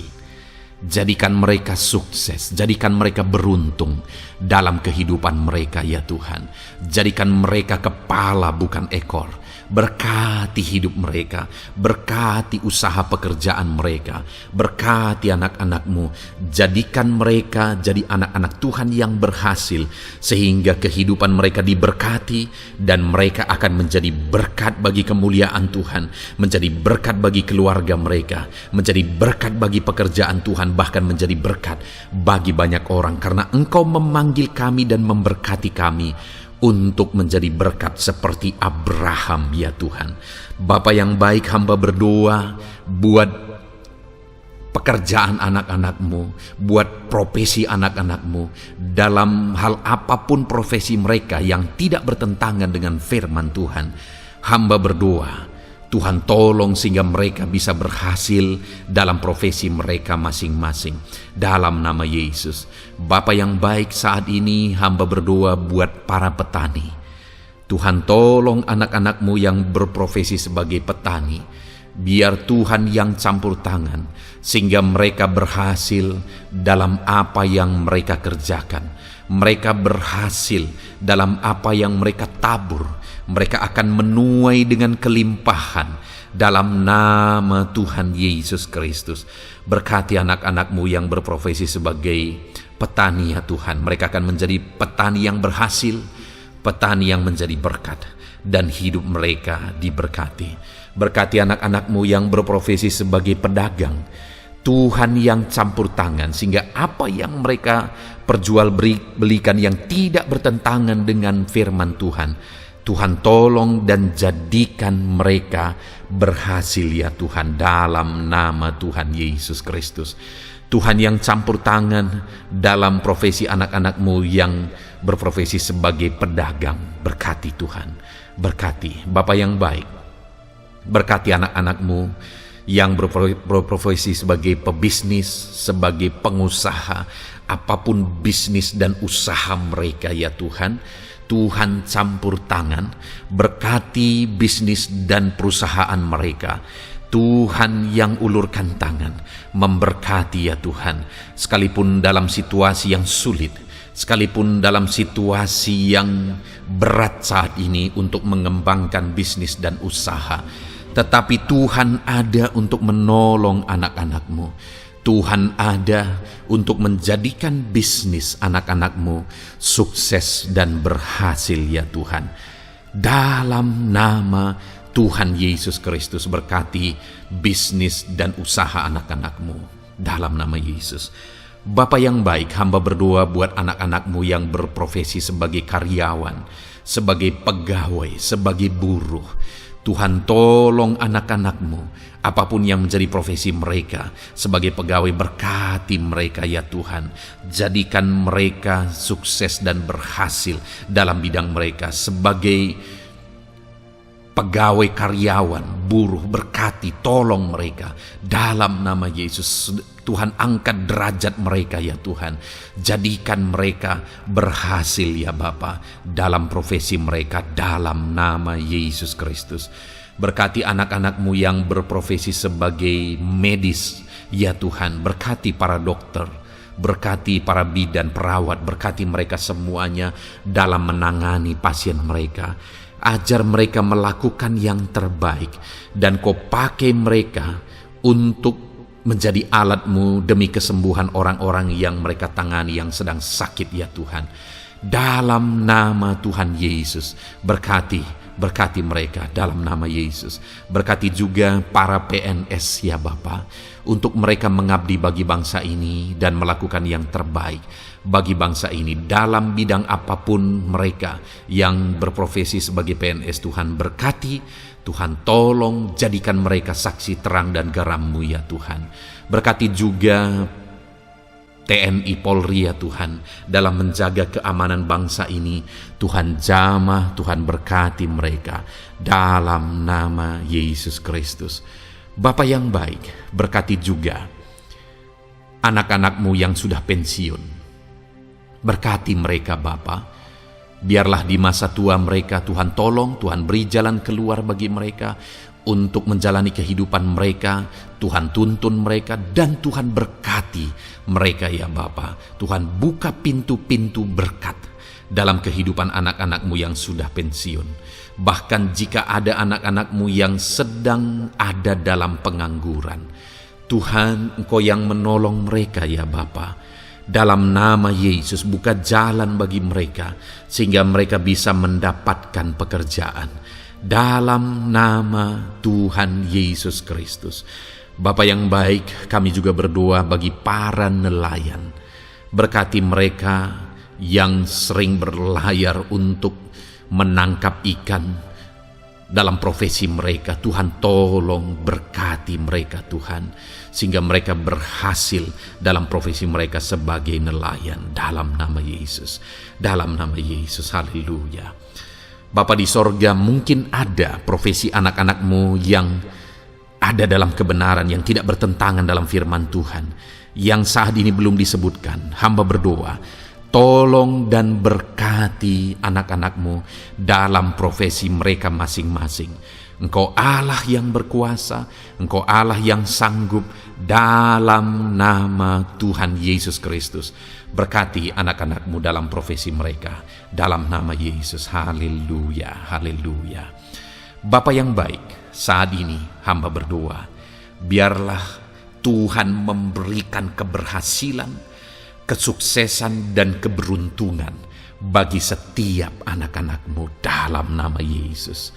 Jadikan mereka sukses, jadikan mereka beruntung dalam kehidupan mereka ya Tuhan. Jadikan mereka kepala bukan ekor. Berkati hidup mereka, berkati usaha pekerjaan mereka, berkati anak-anak-Mu. Jadikan mereka jadi anak-anak Tuhan yang berhasil, sehingga kehidupan mereka diberkati dan mereka akan menjadi berkat bagi kemuliaan Tuhan, menjadi berkat bagi keluarga mereka, menjadi berkat bagi pekerjaan Tuhan, bahkan menjadi berkat bagi banyak orang, karena Engkau memanggil kami dan memberkati kami untuk menjadi berkat seperti Abraham ya Tuhan. Bapa yang baik, hamba berdoa buat pekerjaan anak-anak-Mu, buat profesi anak-anak-Mu, dalam hal apapun profesi mereka yang tidak bertentangan dengan firman Tuhan. Hamba berdoa Tuhan tolong sehingga mereka bisa berhasil dalam profesi mereka masing-masing dalam nama Yesus. Bapa yang baik, saat ini hamba berdoa buat para petani. Tuhan tolong anak-anak-Mu yang berprofesi sebagai petani. Biar Tuhan yang campur tangan sehingga mereka berhasil dalam apa yang mereka kerjakan. Mereka berhasil dalam apa yang mereka tabur. Mereka akan menuai dengan kelimpahan dalam nama Tuhan Yesus Kristus. Berkati anak-anak-Mu yang berprofesi sebagai petani ya Tuhan. Mereka akan menjadi petani yang berhasil, petani yang menjadi berkat, dan hidup mereka diberkati. Berkati anak-anak-Mu yang berprofesi sebagai pedagang. Tuhan yang campur tangan sehingga apa yang mereka perjualbelikan yang tidak bertentangan dengan firman Tuhan, Tuhan tolong dan jadikan mereka berhasil ya Tuhan dalam nama Tuhan Yesus Kristus. Tuhan yang campur tangan dalam profesi anak-anak-Mu yang berprofesi sebagai pedagang. Berkati Tuhan, berkati Bapa yang baik. Berkati anak-anak-Mu yang berprofesi sebagai pebisnis, sebagai pengusaha, apapun bisnis dan usaha mereka ya Tuhan. Tuhan campur tangan, berkati bisnis dan perusahaan mereka. Tuhan yang ulurkan tangan, memberkati ya Tuhan. Sekalipun dalam situasi yang sulit, Sekalipun dalam situasi yang berat saat ini untuk mengembangkan bisnis dan usaha, tetapi Tuhan ada untuk menolong anak-anak-Mu. Tuhan ada untuk menjadikan bisnis anak-anak-Mu sukses dan berhasil ya Tuhan. Dalam nama Tuhan Yesus Kristus, berkati bisnis dan usaha anak-anak-Mu. Dalam nama Yesus. Bapa yang baik, hamba berdoa buat anak-anak-Mu yang berprofesi sebagai karyawan, sebagai pegawai, sebagai buruh. Tuhan tolong anak-anak-Mu, apapun yang menjadi profesi mereka, sebagai pegawai berkati mereka ya Tuhan. Jadikan mereka sukses dan berhasil dalam bidang mereka. Sebagai pegawai karyawan, buruh, berkati, tolong mereka. Dalam nama Yesus, Tuhan angkat derajat mereka ya Tuhan. Jadikan mereka berhasil ya Bapa dalam profesi mereka dalam nama Yesus Kristus. Berkati anak-anak-Mu yang berprofesi sebagai medis ya Tuhan. Berkati para dokter, berkati para bidan, perawat, berkati mereka semuanya dalam menangani pasien mereka. Ajar mereka melakukan yang terbaik, dan Kau pakai mereka untuk menjadi alat-Mu demi kesembuhan orang-orang yang mereka tangani yang sedang sakit ya Tuhan. Dalam nama Tuhan Yesus, berkati mereka dalam nama Yesus. Berkati juga para PNS ya Bapa, untuk mereka mengabdi bagi bangsa ini dan melakukan yang terbaik bagi bangsa ini dalam bidang apapun mereka yang berprofesi sebagai PNS. Tuhan berkati, Tuhan tolong jadikan mereka saksi terang dan garam-Mu ya Tuhan. Berkati juga TNI Polri ya Tuhan dalam menjaga keamanan bangsa ini. Tuhan jamah, Tuhan berkati mereka dalam nama Yesus Kristus. Bapa yang baik, berkati juga anak-anak-Mu yang sudah pensiun. Berkati mereka Bapa. Biarlah di masa tua mereka Tuhan tolong, Tuhan beri jalan keluar bagi mereka untuk menjalani kehidupan mereka. Tuhan tuntun mereka dan Tuhan berkati mereka ya Bapa. Tuhan buka pintu-pintu berkat dalam kehidupan anak-anak-Mu yang sudah pensiun. Bahkan jika ada anak-anak-Mu yang sedang ada dalam pengangguran, Tuhan Engkau yang menolong mereka ya Bapa. Dalam nama Yesus, buka jalan bagi mereka sehingga mereka bisa mendapatkan pekerjaan. Dalam nama Tuhan Yesus Kristus. Bapa yang baik, kami juga berdoa bagi para nelayan. Berkati mereka yang sering berlayar untuk menangkap ikan dalam profesi mereka. Tuhan tolong berkati mereka Tuhan, sehingga mereka berhasil dalam profesi mereka sebagai nelayan dalam nama Yesus. Dalam nama Yesus, haleluya. Bapa di sorga, mungkin ada profesi anak-anak-Mu yang ada dalam kebenaran, yang tidak bertentangan dalam firman Tuhan, yang saat ini belum disebutkan. Hamba berdoa, tolong dan berkati anak-anak-Mu dalam profesi mereka masing-masing. Engkau Allah yang berkuasa, Engkau Allah yang sanggup, dalam nama Tuhan Yesus Kristus. Berkati anak-anak-Mu dalam profesi mereka, dalam nama Yesus. Haleluya, haleluya. Bapa yang baik, saat ini hamba berdoa, biarlah Tuhan memberikan keberhasilan, kesuksesan dan keberuntungan bagi setiap anak-anak-Mu dalam nama Yesus.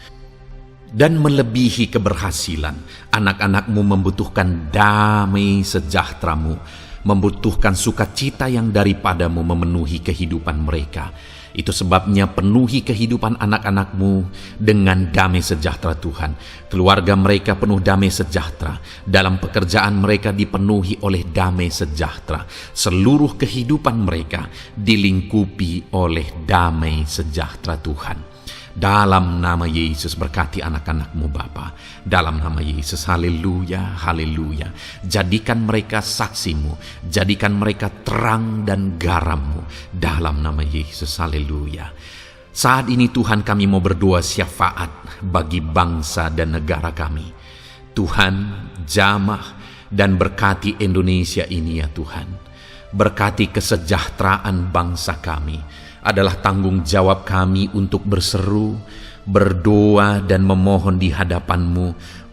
Dan melebihi keberhasilan, anak-anak-Mu membutuhkan damai sejahtera-Mu, membutuhkan sukacita yang daripada-Mu memenuhi kehidupan mereka. Itu sebabnya penuhi kehidupan anak-anak-Mu dengan damai sejahtera Tuhan. Keluarga mereka penuh damai sejahtera. Dalam pekerjaan mereka dipenuhi oleh damai sejahtera. Seluruh kehidupan mereka dilingkupi oleh damai sejahtera Tuhan. Dalam nama Yesus, berkati anak-anak-Mu Bapa. Dalam nama Yesus, haleluya, haleluya. Jadikan mereka saksi-Mu, jadikan mereka terang dan garam-Mu. Dalam nama Yesus, haleluya. Saat ini Tuhan, kami mau berdoa syafaat bagi bangsa dan negara kami. Tuhan, jamah dan berkati Indonesia ini ya Tuhan. Berkati kesejahteraan bangsa kami. Adalah tanggung jawab kami untuk berseru, berdoa dan memohon di hadapan-Mu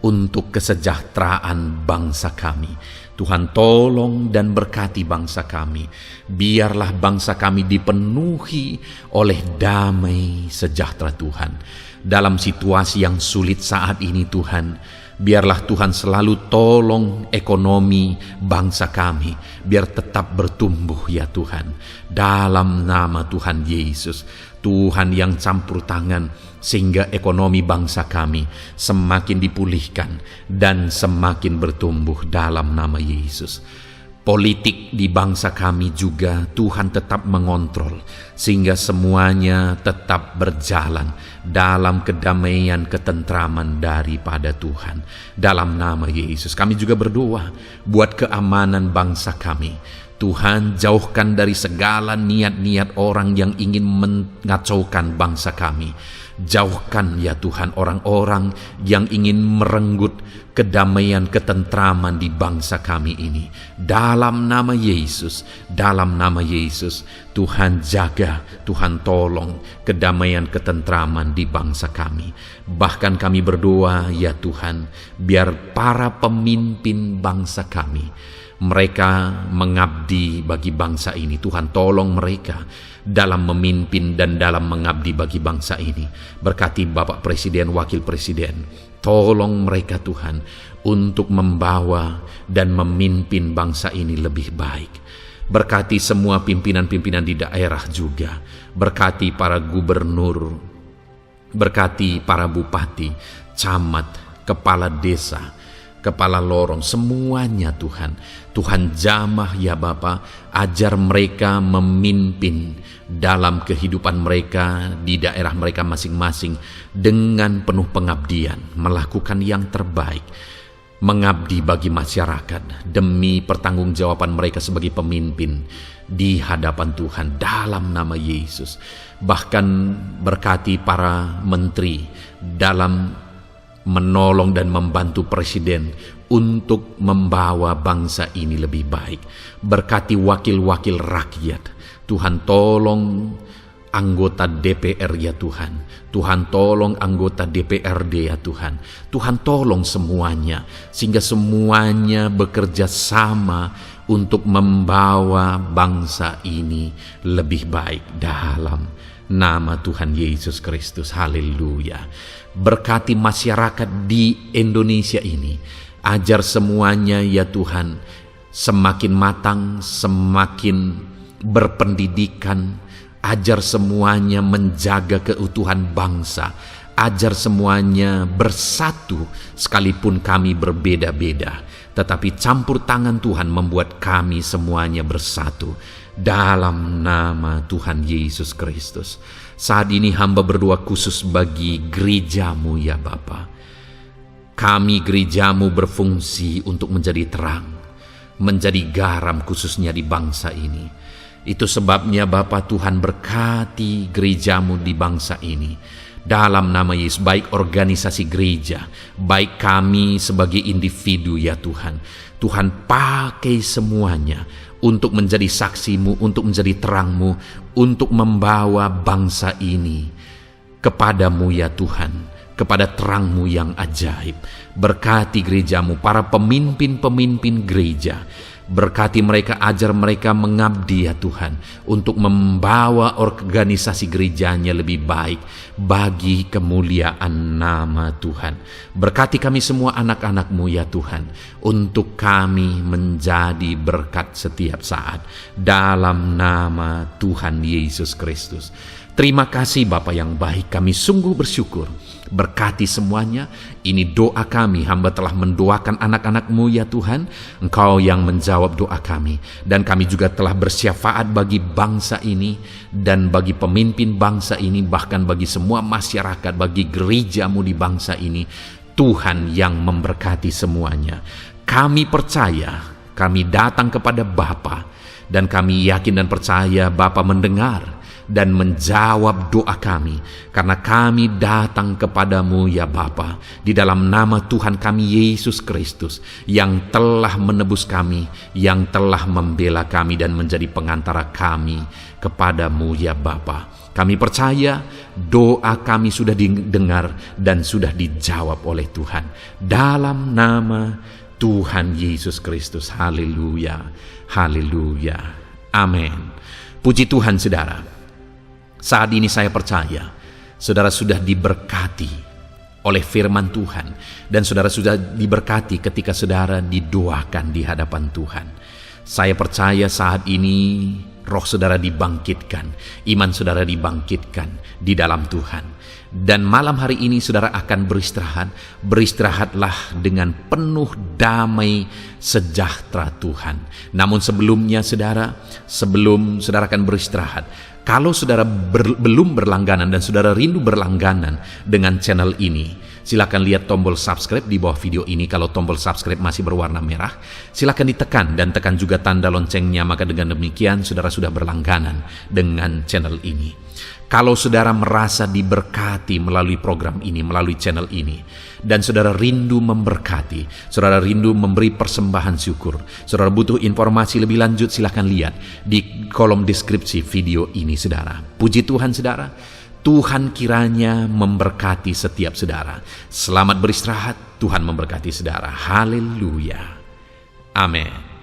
untuk kesejahteraan bangsa kami. Tuhan, tolong dan berkati bangsa kami. Biarlah bangsa kami dipenuhi oleh damai sejahtera Tuhan. Dalam situasi yang sulit saat ini Tuhan, biarlah Tuhan selalu tolong ekonomi bangsa kami, biar tetap bertumbuh ya Tuhan. Dalam nama Tuhan Yesus, Tuhan yang campur tangan, sehingga ekonomi bangsa kami semakin dipulihkan dan semakin bertumbuh dalam nama Yesus. Politik di bangsa kami juga Tuhan tetap mengontrol, sehingga semuanya tetap berjalan dalam kedamaian, ketentraman daripada Tuhan. Dalam nama Yesus kami juga berdoa buat keamanan bangsa kami. Tuhan, jauhkan dari segala niat-niat orang yang ingin mengacaukan bangsa kami. Jauhkan ya Tuhan orang-orang yang ingin merenggut kedamaian, ketentraman di bangsa kami ini. Dalam nama Yesus, dalam nama Yesus, Tuhan jaga, Tuhan tolong kedamaian, ketentraman di bangsa kami. Bahkan kami berdoa ya Tuhan, biar para pemimpin bangsa kami, mereka mengabdi bagi bangsa ini. Tuhan tolong mereka dalam memimpin dan dalam mengabdi bagi bangsa ini. Berkati Bapak Presiden, Wakil Presiden, tolong mereka Tuhan untuk membawa dan memimpin bangsa ini lebih baik. Berkati semua pimpinan-pimpinan di daerah juga. Berkati para gubernur, berkati para bupati, camat, kepala desa, kepala lorong, semuanya Tuhan. Tuhan jamah ya Bapa, ajar mereka memimpin dalam kehidupan mereka di daerah mereka masing-masing dengan penuh pengabdian, melakukan yang terbaik, mengabdi bagi masyarakat demi pertanggungjawaban mereka sebagai pemimpin di hadapan Tuhan dalam nama Yesus. Bahkan berkati para menteri dalam menolong dan membantu presiden untuk membawa bangsa ini lebih baik. Berkati wakil-wakil rakyat. Tuhan tolong anggota DPR ya Tuhan. Tuhan tolong anggota DPRD ya Tuhan. Tuhan tolong semuanya, sehingga semuanya bekerja sama untuk membawa bangsa ini lebih baik dalam nama Tuhan Yesus Kristus. Haleluya. Berkati masyarakat di Indonesia ini. Ajar semuanya ya Tuhan semakin matang, semakin berpendidikan. Ajar semuanya menjaga keutuhan bangsa. Ajar semuanya bersatu sekalipun kami berbeda-beda. Tetapi campur tangan Tuhan membuat kami semuanya bersatu. Dalam nama Tuhan Yesus Kristus. Saat ini hamba berdoa khusus bagi gerejamu ya Bapa. Kami gerejamu berfungsi untuk menjadi terang, menjadi garam khususnya di bangsa ini. Itu sebabnya Bapa Tuhan berkati gerejamu di bangsa ini. Dalam nama Yesus, baik organisasi gereja, baik kami sebagai individu ya Tuhan. Tuhan pakai semuanya untuk menjadi saksimu, untuk menjadi terangmu, untuk membawa bangsa ini kepadamu ya Tuhan, kepada terangmu yang ajaib. Berkati gerejamu, para pemimpin-pemimpin gereja. Berkati mereka, ajar mereka mengabdi ya Tuhan, untuk membawa organisasi gerejanya lebih baik bagi kemuliaan nama Tuhan. Berkati kami semua anak-anak-Mu ya Tuhan, untuk kami menjadi berkat setiap saat dalam nama Tuhan Yesus Kristus. Terima kasih Bapa yang baik, kami sungguh bersyukur. Berkati semuanya. Ini doa kami, hamba telah mendoakan anak-anak-Mu ya Tuhan. Engkau yang menjawab doa kami. Dan kami juga telah bersyafaat bagi bangsa ini, dan bagi pemimpin bangsa ini, bahkan bagi semua masyarakat, bagi gereja-Mu di bangsa ini. Tuhan yang memberkati semuanya. Kami percaya, kami datang kepada Bapa, dan kami yakin dan percaya Bapa mendengar dan menjawab doa kami, karena kami datang kepadamu ya Bapa, di dalam nama Tuhan kami Yesus Kristus, yang telah menebus kami, yang telah membela kami dan menjadi pengantara kami kepadamu ya Bapa. Kami percaya doa kami sudah didengar dan sudah dijawab oleh Tuhan. Dalam nama Tuhan Yesus Kristus. Haleluya. Haleluya. Amin. Puji Tuhan saudara. Saat ini saya percaya saudara sudah diberkati oleh firman Tuhan, dan saudara sudah diberkati ketika saudara didoakan di hadapan Tuhan. Saya percaya saat ini roh saudara dibangkitkan, iman saudara dibangkitkan di dalam Tuhan. Dan malam hari ini saudara akan beristirahat. Beristirahatlah dengan penuh damai sejahtera Tuhan. Namun sebelumnya saudara, sebelum saudara akan beristirahat, kalau saudara belum berlangganan dan saudara rindu berlangganan dengan channel ini, silakan lihat tombol subscribe di bawah video ini. Kalau tombol subscribe masih berwarna merah, silakan ditekan dan tekan juga tanda loncengnya, maka dengan demikian saudara sudah berlangganan dengan channel ini. Kalau saudara merasa diberkati melalui program ini, melalui channel ini, dan saudara rindu memberkati, saudara rindu memberi persembahan syukur, saudara butuh informasi lebih lanjut, silakan lihat di kolom deskripsi video ini saudara. Puji Tuhan saudara, Tuhan kiranya memberkati setiap saudara. Selamat beristirahat, Tuhan memberkati saudara. Haleluya. Amin.